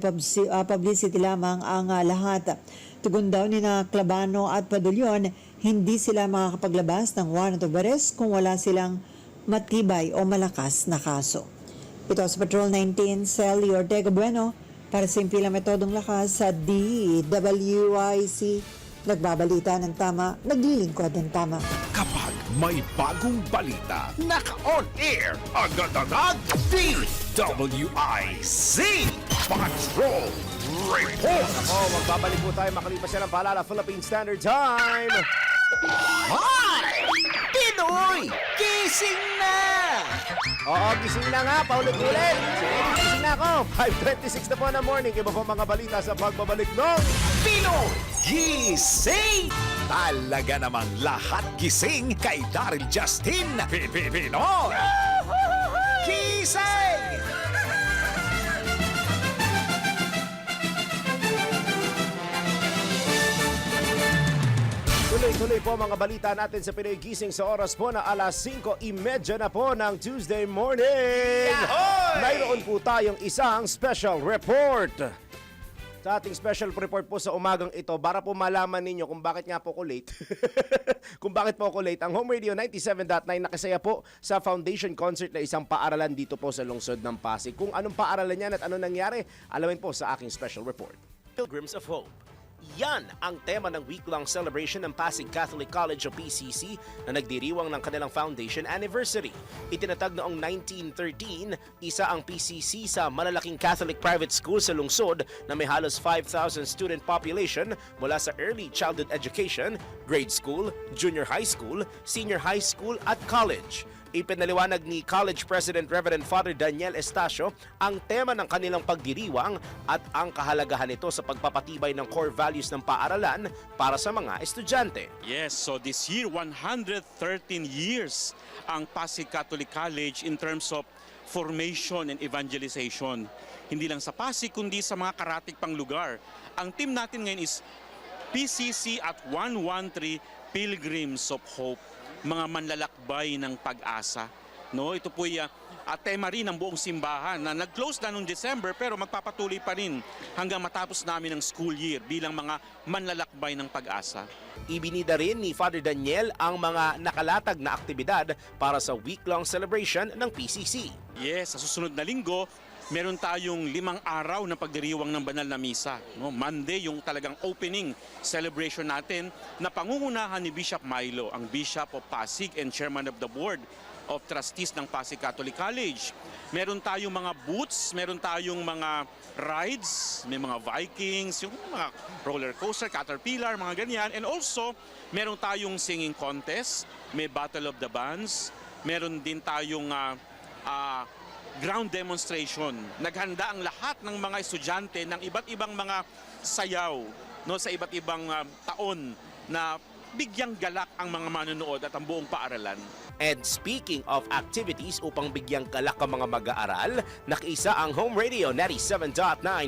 publicity lamang ang lahat. Tugon daw ni na Clabano at Padulyon, hindi sila makakapaglabas ng warrant of arrest kung wala silang matibay o malakas na kaso. Ito sa Patrol 19, Sally Ortega Bueno, para sa impilang metodong lakas sa DWIC. Nagbabalita ng tama, naglilingkod ng tama. Kapag may bagong balita, naka-on air, agad-agad, DWIZ Patrol Report! Ako, magbabalik po tayo makalipas yan ang paalala, Philippine Standard Time. Hi! Pinoy Gising na! Oo, gising na nga, paulit-ulit. Sige, gising na ako. 5:26 na po na morning. Iba po mga balita sa pagbabalik ng Pinoy Gising! Talaga namang lahat gising kay Daryl Justin Pinoy Gising! Tuloy-tuloy po mga balita natin sa Pinoy Gising sa oras po na alas 5:30 na po ng Tuesday morning. Mayroon po tayong isang special report. Sa ating special report po sa umagang ito, para po malaman ninyo kung bakit nga po ko late. Kung bakit po ako late, ang Home Radio 97.9 nakasaya po sa foundation concert na isang paaralan dito po sa lungsod ng Pasig. Kung anong paaralan yan at ano nangyari, alamin po sa aking special report. Pilgrims of Hope. Yan ang tema ng week-long celebration ng Pasig Catholic College o PCC na nagdiriwang ng kanilang foundation anniversary. Itinatag noong 1913, isa ang PCC sa malalaking Catholic private school sa lungsod na may halos 5,000 student population mula sa early childhood education, grade school, junior high school, senior high school at college. Ipinaliwanag ni College President Reverend Father Daniel Estacio ang tema ng kanilang pagdiriwang at ang kahalagahan nito sa pagpapatibay ng core values ng paaralan para sa mga estudyante. Yes, so this year, 113 years ang Pasig Catholic College in terms of formation and evangelization. Hindi lang sa Pasig, kundi sa mga karatig pang lugar. Ang team natin ngayon is PCC at 113 Pilgrims of Hope, mga manlalakbay ng pag-asa. No, ito po ay tema rin ng buong simbahan na nag-close na noong December pero magpapatuloy pa rin hanggang matapos namin ang school year bilang mga manlalakbay ng pag-asa. Ibinida rin ni Father Daniel ang mga nakalatag na aktibidad para sa week-long celebration ng PCC. Yes, sa susunod na linggo, meron tayong 5 araw na pagdiriwang ng banal na misa. No, Monday, yung talagang opening celebration natin na pangungunahan ni Bishop Milo, ang Bishop of Pasig and Chairman of the Board of Trustees ng Pasig Catholic College. Meron tayong mga booths, meron tayong mga rides, may mga Vikings, yung mga roller coaster, Caterpillar, mga ganyan. And also, meron tayong singing contest, may Battle of the Bands, meron din tayong ground demonstration. Naghanda ang lahat ng mga estudyante ng iba't ibang mga sayaw, no, sa iba't ibang taon na bigyang galak ang mga manonood at ang buong paaralan. And speaking of activities upang bigyang galak ang mga mag-aaral, nakiisa ang Home Radio 97.9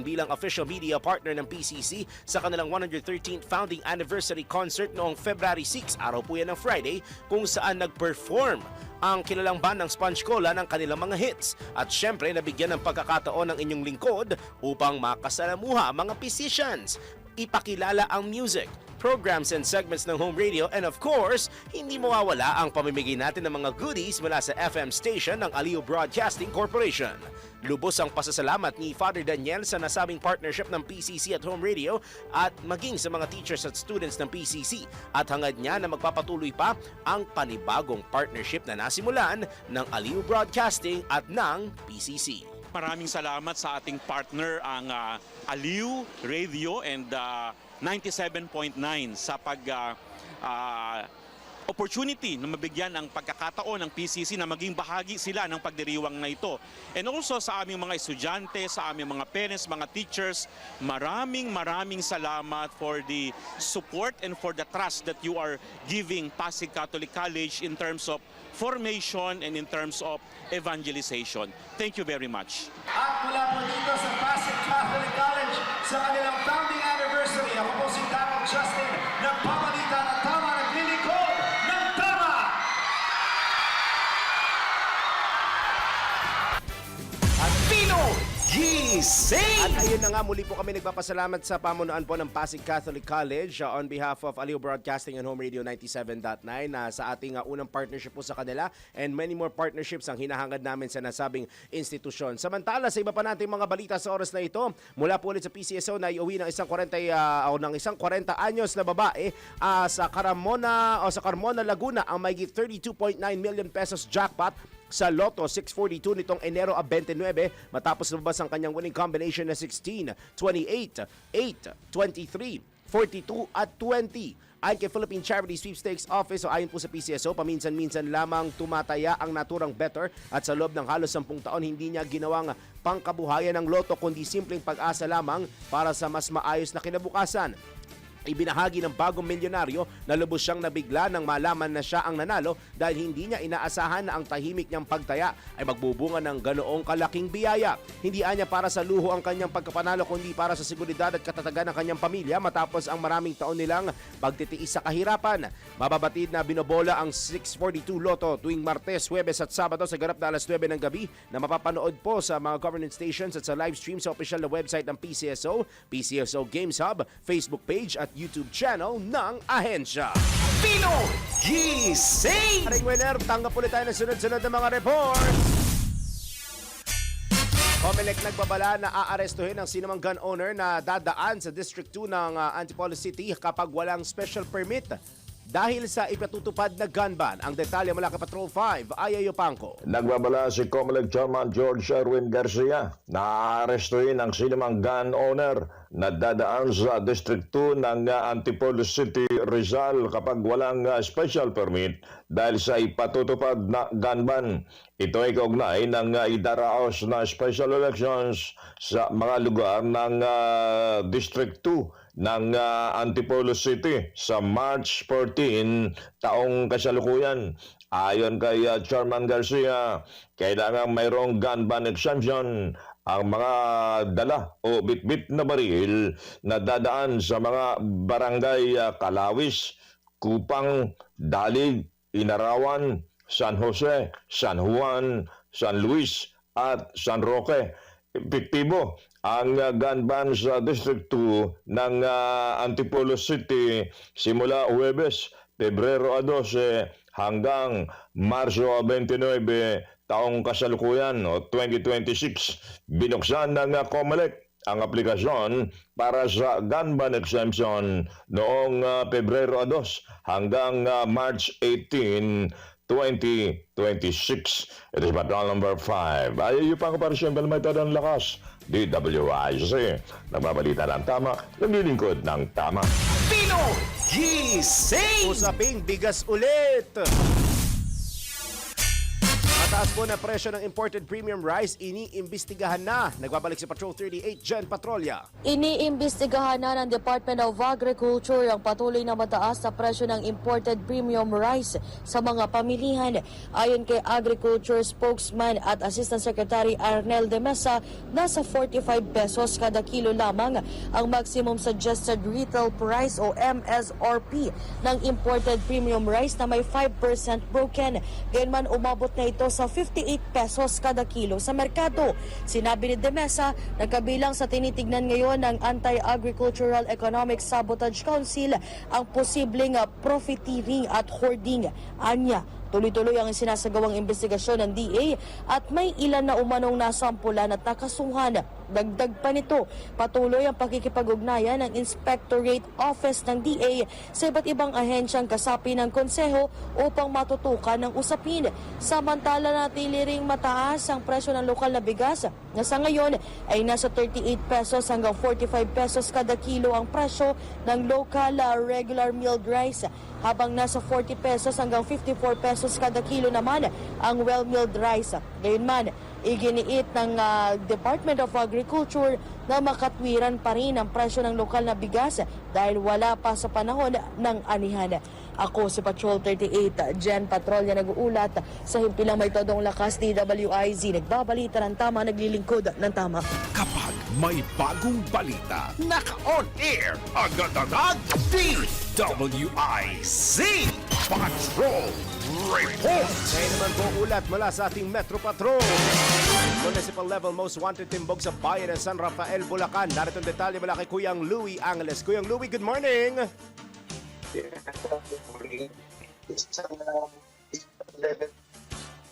bilang official media partner ng PCC sa kanilang 113th founding anniversary concert noong February 6, araw po yan ng Friday, kung saan nag-perform ang kilalang band ng Sponge Cola ng kanilang mga hits. At syempre, nabigyan ng pagkakataon ng inyong lingkod upang makasalamuha ang mga musicians, ipakilala ang music, programs and segments ng Home Radio, and of course, hindi mawawala ang pamimigay natin ng mga goodies mula sa FM station ng Aliw Broadcasting Corporation. Lubos ang pasasalamat ni Father Daniel sa nasabing partnership ng PCC at Home Radio at maging sa mga teachers at students ng PCC, at hangad niya na magpapatuloy pa ang panibagong partnership na nasimulan ng Aliw Broadcasting at ng PCC. Maraming salamat sa ating partner ang Aliw Radio and 97.9 sa opportunity na mabigyan ng pagkakataon ng PCC na maging bahagi sila ng pagdiriwang na ito. And also sa aming mga estudyante, sa aming mga parents, mga teachers, maraming salamat for the support and for the trust that you are giving Pasig Catholic College in terms of formation and in terms of evangelization. Thank you very much. At mula po dito sa Pasig Catholic College sa kanilang founding anniversary, ako po si Darrell Justin, nagpabalita ng tama, naglilingkod ng tama! At Pinoy Gising! At ayun na nga, muli po kami nagpapasalamat sa pamunuan po ng Pasig Catholic College on behalf of Aliw Broadcasting and Home Radio 97.9 na sa ating unang partnership po sa kanila, and many more partnerships ang hinahangad namin sa nasabing institusyon. Samantala, sa iba pa nating mga balita sa oras na ito, mula po ulit sa PCSO na iuwi ng isang 40 anyos na babae sa Carmona Laguna ang mayigit 32.9 million pesos jackpot sa Lotto 642 nitong Enero 29 matapos lumabas ang kanyang winning combination na 16, 28, 8, 23, 42 at 20. Ayon kay Philippine Charity Sweepstakes Office o ayon po sa PCSO, paminsan-minsan lamang tumataya ang naturang bettor at sa loob ng halos 10 taon hindi niya ginawang pangkabuhayan ng Lotto kundi simpleng pag-asa lamang para sa mas maayos na kinabukasan. Ibinahagi ng bagong milyonaryo na lubos siyang nabigla nang malaman na siya ang nanalo dahil hindi niya inaasahan na ang tahimik niyang pagtaya ay magbubunga ng ganoong kalaking biyaya. Hindi anya para sa luho ang kanyang pagkapanalo kundi para sa seguridad at katatagan ng kanyang pamilya matapos ang maraming taon nilang pagtitiis sa kahirapan. Mababatid na binobola ang 642 Lotto tuwing Martes, Huwebes at Sabado sa ganap na alas 9 ng gabi na mapapanood po sa mga government stations at sa live stream sa opisyal na website ng PCSO, PCSO Games Hub, Facebook page at YouTube channel ng ahensya. Pinoy Gising! Aring winner, tanggap ulit tayo ng sunod-sunod na mga reports. Comelec nagbabala na aarestuhin ang sinumang gun owner na dadaan sa District 2 ng Antipolo City kapag walang special permit dahil sa ipatutupad na gun ban. Ang detalye mula kay Patrol 5, Ayayo Pangko. Nagbabala si Comelec Chairman George Erwin Garcia na aarestuhin ang sinumang gun owner na dadaan sa District 2 ng Antipolo City, Rizal kapag walang special permit dahil sa ipatutupad na gun ban. Ito ay kaugnay ng idaraos na special elections sa mga lugar ng District 2 ng Antipolo City sa March 14 taong kasalukuyan. Ayon kay Chairman Garcia, kailangan mayroong gun ban exemption ang mga dala o bitbit na baril na dadaan sa mga barangay Kalawis, Kupang, Dalig, Inarawan, San Jose, San Juan, San Luis at San Roque. Epektibo ang gun ban sa District 2 ng Antipolo City simula Huwebes, Pebrero 12 hanggang Marso 29 taong kasalukuyan o 2026. Binuksan ng Comelec ang aplikasyon para sa gun ban exemption noong Pebrero 2 hanggang March 18, 2026. It is battle number 5. Ayaw pang kaparisyon balmay ng lakas. DWIC. Nagbabalita ng tama, naglilingkod ng tama. Pinoy Gising! Usaping bigas ulit! Mataas po na presyo ng imported premium rice, iniimbestigahan na. Nagbabalik si Patrol 38, Jen Patrolya. Iniimbestigahan na ng Department of Agriculture ang patuloy na mataas na presyo ng imported premium rice sa mga pamilihan. Ayon kay Agriculture Spokesman at Assistant Secretary Arnel de Mesa, nasa 45 pesos kada kilo lamang ang maximum suggested retail price o MSRP ng imported premium rice na may 5% broken. Gayunman umabot na ito sa 58 pesos kada kilo sa merkado. Sinabi ni De Mesa na kabilang sa tinitignan ngayon ng Anti-Agricultural Economic Sabotage Council ang posibleng profiteering at hoarding. Anya, tuloy-tuloy ang sinasagawang investigasyon ng DA at may ilan na umanong nasampulan at nakasuhan. Dagdag pa nito, patuloy ang pakikipag-ugnayan ng Inspectorate Office ng DA sa iba't ibang ahensyang kasapi ng konseho upang matutukan ng usapin. Samantala natili ring mataas ang presyo ng lokal na bigas na sa ngayon ay nasa 38 pesos hanggang 45 pesos kada kilo ang presyo ng local regular milled rice, habang nasa 40 pesos hanggang 54 pesos kada kilo naman ang well-milled rice. Gayunman, iginiit ng Department of Agriculture na makatwiran pa rin ang presyo ng lokal na bigas dahil wala pa sa panahon ng anihan. Ako si Patrol 38, Jen Patrolya nag-uulat sa himpilang may todong lakas DWIZ. Nagbabalita ng tama, naglilingkod ng tama. Kapag may bagong balita, naka-on air, agad-agad, DWIZ Patrol Report! Ngayon naman po ulat mula sa ating Metro Patrol. Municipal level most wanted timbog sa bayan ng San Rafael, Bulacan. Narito ang detalye mula kay Kuyang Louie Angeles. Kuyang Louie, good morning!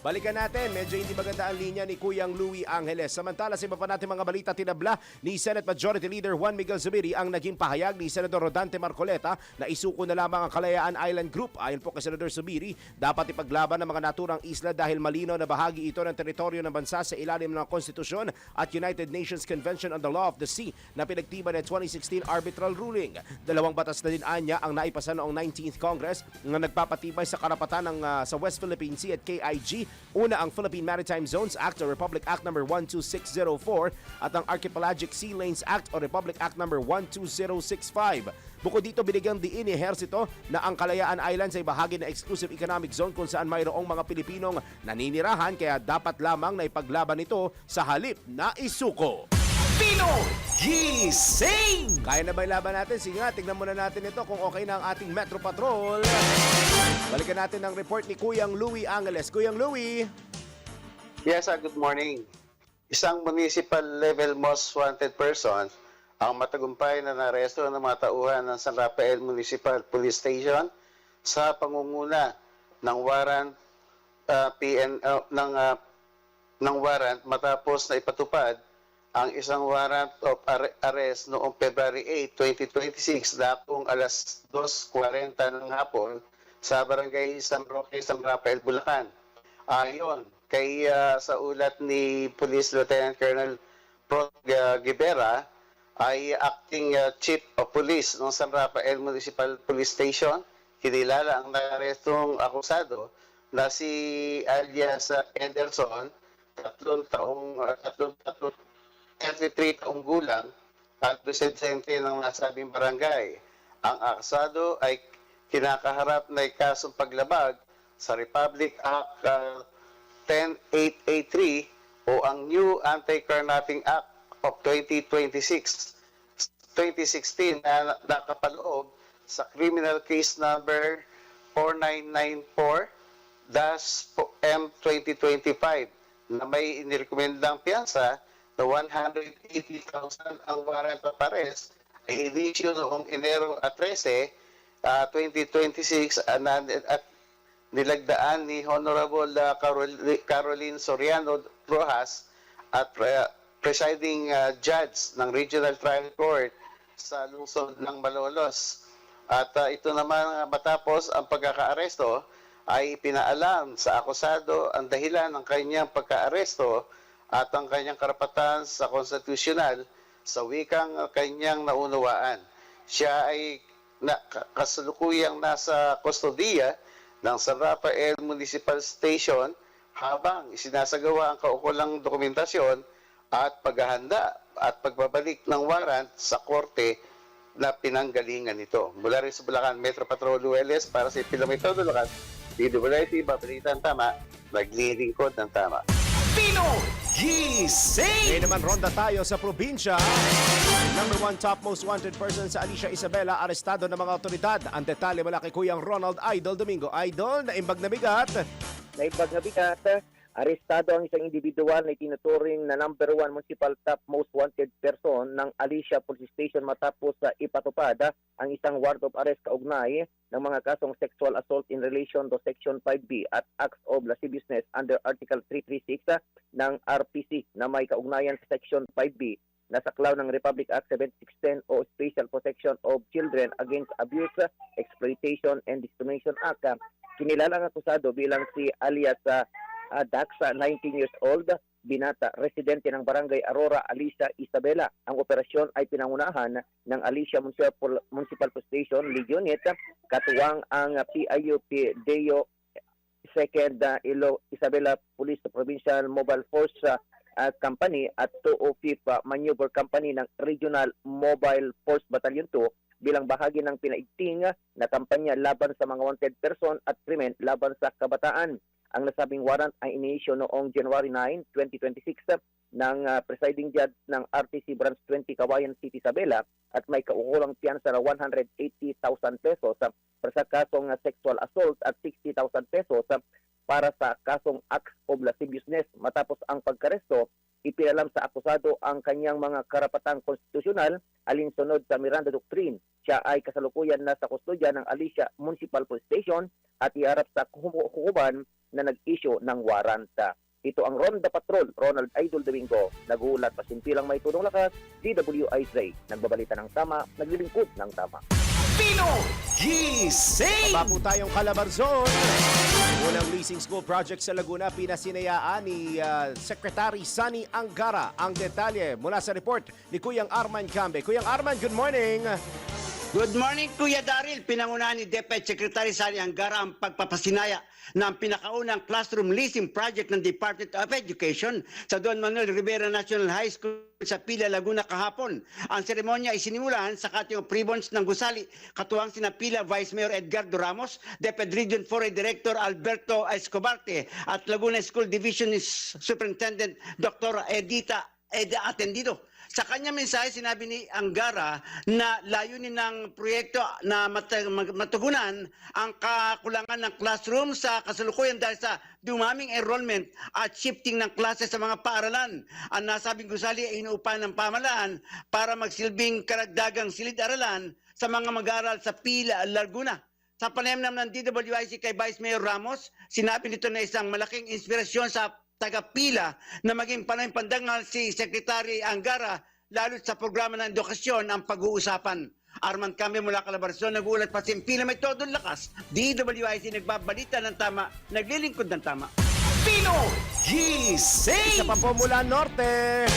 Balikan natin, medyo hindi maganda ang linya ni Kuyang Louie Angeles. Samantala, sa iba pa natin mga balita, tinabla ni Senate Majority Leader Juan Miguel Zubiri ang naging pahayag ni Senador Rodante Marcoleta na isuko na lamang ang Kalayaan Island Group. Ayon po kay Senador Zubiri, dapat ipaglaban ng mga naturang isla dahil malinaw na bahagi ito ng teritoryo ng bansa sa ilalim ng Konstitusyon at United Nations Convention on the Law of the Sea na pinagtiba ng 2016 arbitral ruling. Dalawang batas na din anya ang naipasa noong 19th Congress na nagpapatibay sa karapatan ng sa West Philippine Sea at KIG. Una ang Philippine Maritime Zones Act o Republic Act No. 12604 at ang Archipelagic Sea Lanes Act o Republic Act No. 12065. Bukod dito, binigyang diin ni Ehersito na ang Kalayaan Islands ay bahagi ng exclusive economic zone kung saan mayroong mga Pilipinong naninirahan kaya dapat lamang na ipaglaban ito sa halip na isuko. Pinoy Gising! Kaya na ba ilaban natin? Sige nga, tignan muna natin ito kung okay na ang ating Metro Patrol. Balikan natin ang report ni Kuyang Louie Angeles. Kuyang Louie! Yes, good morning. Isang municipal level most wanted person ang matagumpay na naresto ng mga tauhan ng San Rafael Municipal Police Station sa pangunguna ng warrant ng warrant matapos na ipatupad ang isang warrant of arrest noong February 8, 2026 dakong alas 2:40 ng hapon sa Barangay San Roque, San Rafael, Bulacan. Ayon kay sa ulat ni Police Lieutenant Colonel Prot Gibera ay acting Chief of Police ng San Rafael Municipal Police Station, kinilala ang narestong akusado na si alias Ederson, 33 taong gulang at residente ng nasabing barangay. Ang akusado ay kinakaharap na kasong paglabag sa Republic Act 10883 o ang New Anti-Carnapping Act of 2016 na nakapaloob sa criminal case number 4994-M2025 na may inirekomendang piyansa na 180,000 ang warrant of arrest ay inisyu noong Enero 13, 2026 at nilagdaan ni Honorable Caroline Soriano Rojas at presiding judge ng Regional Trial Court sa lungsod ng Malolos. At ito naman matapos ang pagkakaaresto ay pinaalam sa akusado ang dahilan ng kanyang pagkaaresto at ang kanyang karapatan sa konstitusyonal sa wikang kanyang naunawaan. Siya ay kasalukuyang nasa kustodiya ng San Rafael Municipal Station habang isinasagawa ang kaukulang dokumentasyon at paghahanda at pagbabalik ng warrant sa korte na pinanggalingan nito. Mula rin sa Bulacan, Metro Patrol Lueles para sa Pilometro Bulacan, DWIT, Babalitan Tama, naglilingkod ng tama. Pinoy Gising! Ngayon naman ronda tayo sa probinsya. Number 1 top most wanted person sa Alicia Isabela, arestado ng mga otoridad. Ang detalye mula kay Kuyang Ronald Idol Domingo. Idol, naimbag na bigat. Naimbag na bigat. Arestado ang isang individual na itinuturing na number 1 municipal top most wanted person ng Alicia Police Station matapos sa ipatupad ang isang warrant of arrest kaugnay ng mga kasong sexual assault in relation to Section 5B at Acts of Lasciviousness under Article 336 ng RPC na may kaugnayan sa Section 5B na saklaw ng Republic Act 7610 o Special Protection of Children Against Abuse, Exploitation and Discrimination Act. Kinilala ang akusado bilang si alias Daxa, 19 years old, binata, residente ng Barangay Aurora, Alicia Isabela. Ang operasyon ay pinangunahan ng Alicia Municipal Police Station Legion Unit, katuwang ang PIUP Deo 2nd Isabela Police Provincial Mobile Force Company at 205th Maneuver Company ng Regional Mobile Force Battalion 2 bilang bahagi ng pinaigting na kampanya laban sa mga wanted person at krimen laban sa kabataan. Ang nasabing warrant ay iniisyo noong January 9, 2026 ng presiding judge ng RTC Branch 20 Kawayan City, Isabela at may kaukulang piyansa na 180,000 pesos para sa kasong sexual assault at 60,000 pesos para sa kasong acts of lasciviousness. Matapos ang pagkaresto, ipinalam sa akusado ang kanyang mga karapatang konstitusyonal alinsunod sa Miranda Doctrine. Siya ay kasalukuyan na sa kustodya ng Alicia Municipal Police Station at iharap sa hukuman na nag-issue ng warrant. Ito ang Ronda Patrol, Ronald Idol Domingo, nag-uulat pasimpilang may tunong lakas, DWI3, nagbabalita ng tama, naglilingkod ng tama. Pinoy Gising! Aba po tayong Calabarzon. Unang leasing school project sa Laguna, pinasinayaan ni Secretary Sunny Angara. Ang detalye mula sa report ni Kuyang Arman Cambe. Kuyang Arman, good morning! Good morning, Kuya Daryl. Pinangunahan ni DepEd Secretary Sani Angara ang pagpapasinaya ng pinakaunang classroom leasing project ng Department of Education sa Don Manuel Rivera National High School sa Pila, Laguna kahapon. Ang seremonya ay sinimulan sa cutting of ribbons ng gusali. Katuwang sina Pila Vice Mayor Edgardo Ramos, DepEd Region 4 Director Alberto Escobarte at Laguna School Division Superintendent Dr. Eda Atendido. Sa kanyang mensahe, sinabi ni Angara na layunin ng proyekto na matugunan ang kakulangan ng classroom sa kasalukuyan dahil sa dumaming enrollment at shifting ng klase sa mga paaralan. Ang nasabing gusali ay inuupahan ng pamahalaan para magsilbing karagdagang silid-aralan sa mga mag-aaral sa Pila, Laguna. Sa panayam ng DWIC kay Vice Mayor Ramos, sinabi nito na isang malaking inspirasyon sa taga-Pila na maging panay pandangal si Secretary Angara lalo sa programa ng edukasyon ang pag-uusapan. Arman kami mula Calabarzon, nag-uulat pa si Pila, may todong lakas. DWIC nagbabalita ng tama, naglilingkod ng tama. Pino Gising! Isa pa po mula Norte.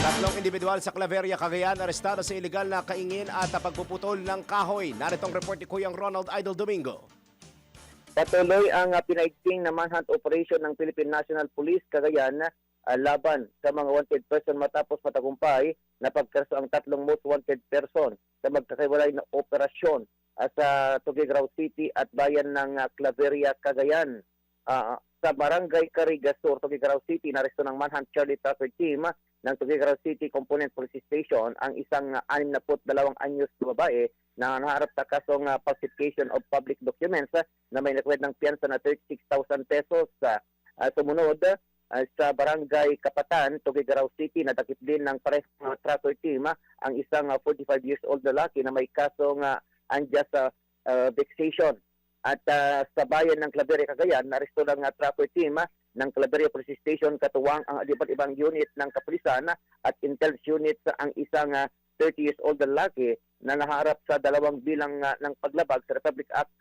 Tatlong individual sa Claveria, Cagayan, arestado sa iligal na kaingin at pagpuputol ng kahoy. Naritong report ni Kuyang Ronald Idol Domingo. Patuloy ang pinaigting na manhunt operation ng Philippine National Police Cagayan laban sa mga wanted person matapos matagumpay na pagkaso ang tatlong most wanted person sa magkakaiwalay na operasyon sa Tuguegarao City at bayan ng Claveria, Cagayan. Sa Barangay Carigasur, Tuguegarao City, naresto ng Manhunt Charlie Traffic Team ng Tuguegarao City Component Police Station ang isang 62 anyos na babae na naharap sa kasong falsification of public documents na may nakwed ng piyansa na 36,000 pesos. Sumunod sa Barangay Kapatan, Tuguegarao City, nadakip din ng parehong traffic team ang isang 45 years old lalaki na may kasong unjust vexation. At sa bayan ng Claveria, Cagayan, naresto ng traffic team ng Claveria Police Station katuwang ang iba't ibang unit ng kapulisan at intel units ang isang 30 years old lalaki na naharap sa dalawang bilang ng paglabag sa Republic Act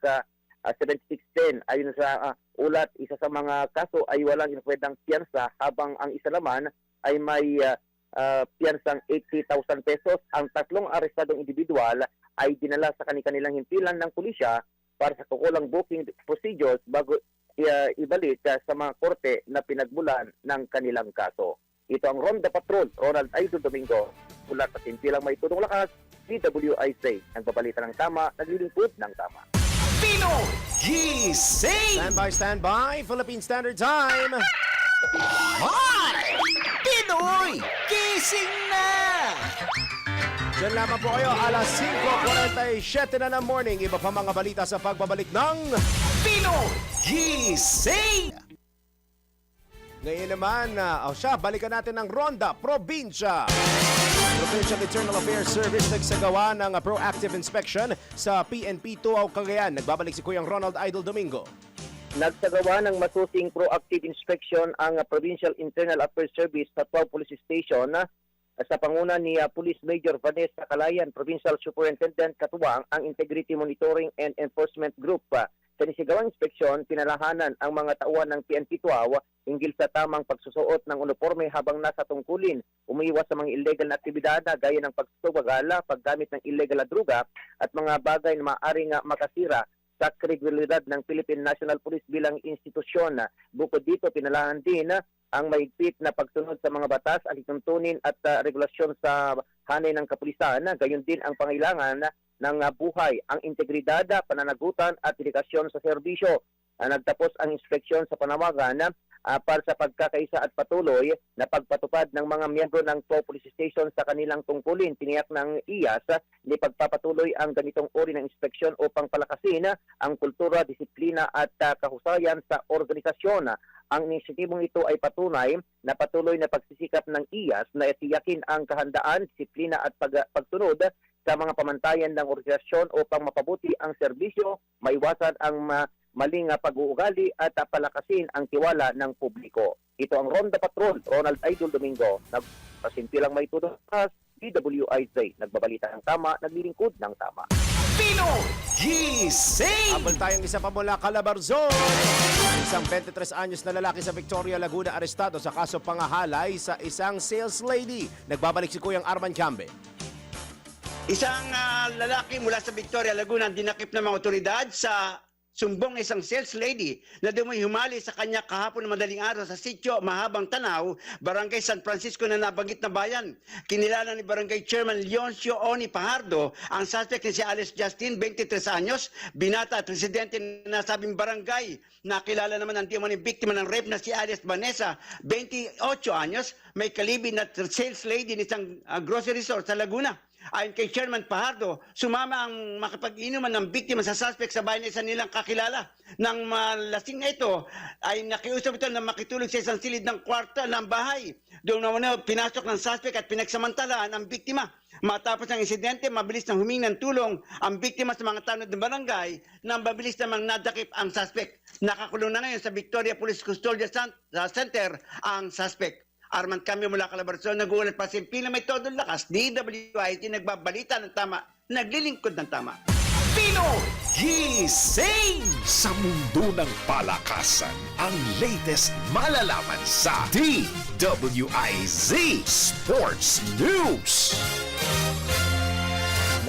7610. Ayon sa ulat, isa sa mga kaso ay walang inapwedang piyansa habang ang isa naman ay may piyansang 80,000 pesos. Ang tatlong arestadong individual ay dinala sa kanilang himpilan ng pulisya para sa kukulang booking procedures bago ibalik sa mga korte na pinagmulan ng kanilang kaso. Ito ang Ronda Patrol, Ronald Idol Domingo. Ulat at himpilang may tunong lakas, DWIC. Nagbabalita ng tama, naglilingkod ng tama. Pino Gising! Stand by, Philippine Standard Time. Hi! Pinoy Gising na! Diyan lamang po kayo, alas 5:47 na ng morning. Iba pa mga balita sa pagbabalik ng Pino Gising! Ngayon naman, balikan natin ng Ronda, Probinsya. Provincial Internal Affairs Service nagsagawa ng proactive inspection sa PNP Tuaw, Cagayan. Nagbabalik si Kuyang Ronald Idol Domingo. Nagsagawa ng masusing proactive inspection ang Provincial Internal Affairs Service sa Tuaw Police Station sa panguna ni Police Major Vanessa Calayan, Provincial Superintendent katuwang ang Integrity Monitoring and Enforcement Group. Sa nisigawang inspeksyon, pinalahanan ang mga tauhan ng PNP Tuaw hinggil sa tamang pagsusuot ng uniforme habang nasa tungkulin, umiiwas sa mga illegal na aktibidad gaya ng pagsusugagala, paggamit ng illegal na druga at mga bagay na maaaring makasira sa kredibilidad ng Philippine National Police bilang institusyon. Bukod dito, pinalahanan din ang mahigpit na pagsunod sa mga batas, alituntunin at regulasyon sa hanay ng kapulisan. Gayon din ang pangailangan ng buhay, ang integridad, pananagutan at dedikasyon sa serbisyo. Nagtapos ang inspeksyon sa panawagan para sa pagkakaisa at patuloy na pagpatupad ng mga miyembro ng Tuaw Police Station sa kanilang tungkulin. Tiniyak ng IAS na ipagpapatuloy ang ganitong uri ng inspeksyon upang palakasin ang kultura, disiplina at kahusayan sa organisasyon. Ang inisyatibong ito ay patunay na patuloy na pagsisikap ng IAS na itiyakin ang kahandaan, disiplina at pagsunod sa mga pamantayan ng organisasyon upang mapabuti ang serbisyo, maiwasan ang maling pag-uugali at palakasin ang tiwala ng publiko. Ito ang Ronda Patrol, Ronald Idol Domingo. Nagpasimpilang may tudong sa DWIC. Nagbabalita ng tama, naglilingkod ng tama. Pino Gising! Habol tayong isa pa mula Calabarzon. Isang 23 anyos na lalaki sa Victoria, Laguna arestado sa kaso pangahalay sa isang sales lady. Nagbabalik si Kuyang Arman Cambe. Isang lalaki mula sa Victoria, Laguna ang dinakip ng mga otoridad sa sumbong ng isang sales lady na dumoy humali sa kanya kahapon ng madaling araw sa sitio Mahabang Tanaw, Barangay San Francisco na nabanggit na bayan. Kinilala ni Barangay Chairman Leoncio Oni Pajardo ang suspect ni si Alice Justin, 23 anyos, binata at residente na nasabing barangay. Nakilala naman ang tiyama ni biktima ng rape na si Alice Vanessa, 28 anyos, may kalibin na sales lady ng isang grocery store sa Laguna. Ayon kay Chairman Pajardo, sumama ang makapag-inuman ng biktima sa suspect sa bahay na isa nilang kakilala. Nang malasing na ito, ay nakiusap ito na makitulog sa isang silid ng kwarto ng bahay. Doon naman pinasok ng suspect at pinagsamantalaan ang biktima. Matapos ang insidente, mabilis na humingi ng tulong ang biktima sa mga tanod ng barangay nang mabilis namang nadakip ang suspect. Nakakulong na ngayon sa Victoria Police Custodial Center ang suspect. Armand Cambio mula Calabarzon, nag-uulat pa si Pina may todong lakas, DWIT nagbabalita ng tama, naglilingkod ng tama. Pinoy Gising! Sa mundo ng palakasan, ang latest malalaman sa DWIZ Sports News.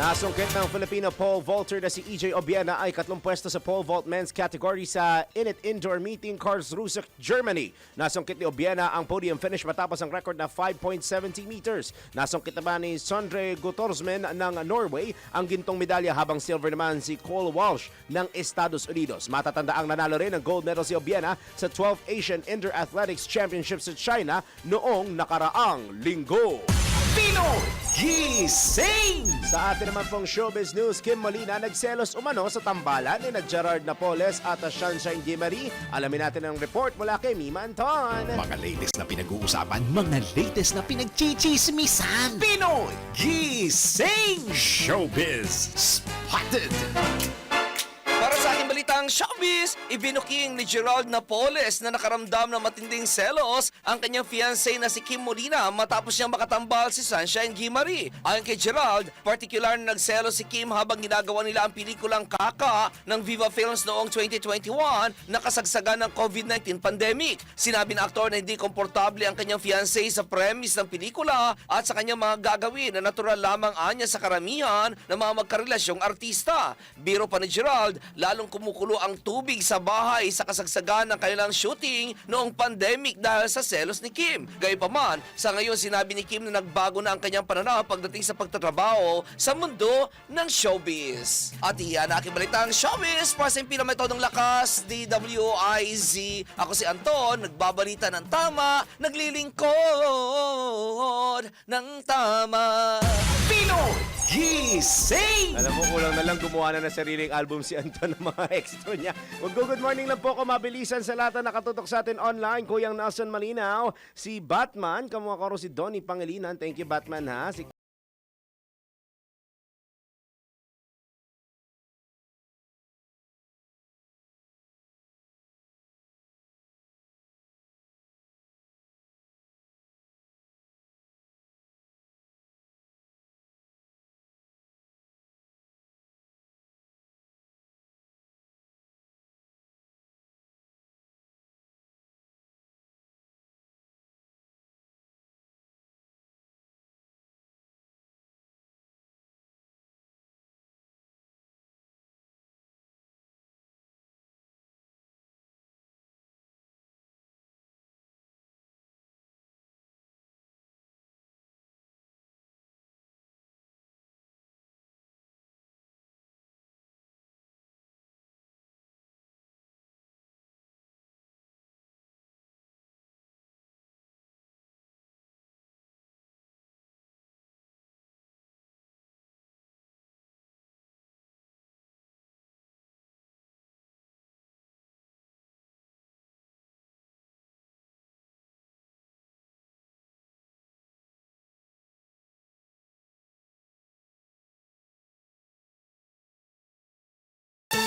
Nasungkit ng Filipino pole vaulter na si EJ Obiena ay 3 pwesto sa pole vault men's category sa Init Indoor Meeting Karlsruhe, Germany. Nasungkit ni Obiena ang podium finish matapos ang record na 5.70 meters. Nasungkit naman ni Sondre Guttormsen ng Norway ang gintong medalya habang silver naman si Cole Walsh ng Estados Unidos. Matatanda ang nanalo rin ng gold medal si Obiena sa 12th Asian Indoor Athletics Championships sa China noong nakaraang linggo. Pinoy Gising! Sa atin naman pong showbiz news, Kim Molina nagselos umano sa tambalan ni Gerard Napoles at Sunshine Guimari. Alamin natin ang report mula kay Mima Anton. Mga latest na pinag-uusapan, mga latest na pinagchichismisan. Pinoy Gising! Showbiz Spotted! Para sa aking balitang showbiz, ibinuking ni Gerald Napoles na nakaramdam ng matinding selos ang kanyang fiancé na si Kim Molina matapos niyang makatambal si Sunshine Guimari. Ayon kay Gerald, particular na nagselos si Kim habang ginagawa nila ang pelikulang Kaka ng Viva Films noong 2021 na kasagsagan ng COVID-19 pandemic. Sinabi ng aktor na hindi komportable ang kanyang fiancé sa premise ng pelikula at sa kanyang mga gagawin na natural lamang anya sa karamihan ng mga magkarelasyong artista. Biro pa ni Gerald, lalong kumukulo ang tubig sa bahay sa kasagsagan ng kanilang shooting noong pandemic dahil sa selos ni Kim. Gayunpaman, sa ngayon sinabi ni Kim na nagbago na ang kanyang pananaw pagdating sa pagtatrabaho sa mundo ng showbiz. At iyan ang aking balitang showbiz para sa impila may todong lakas, DWIZ. Ako si Anton, nagbabalita ng tama, naglilingkod ng tama. Pinoy Gising! Alam mo, kulang na lang gumawa na ng sariling album si Anton ng mga extra niya. Good morning lang po ako, mabilisan sa lahat na nakatutok sa atin online. Kuyang Nelson Malinaw, si Batman, kamukha ko si Donnie Pangilinan. Thank you, Batman, ha? Si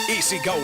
Isigaw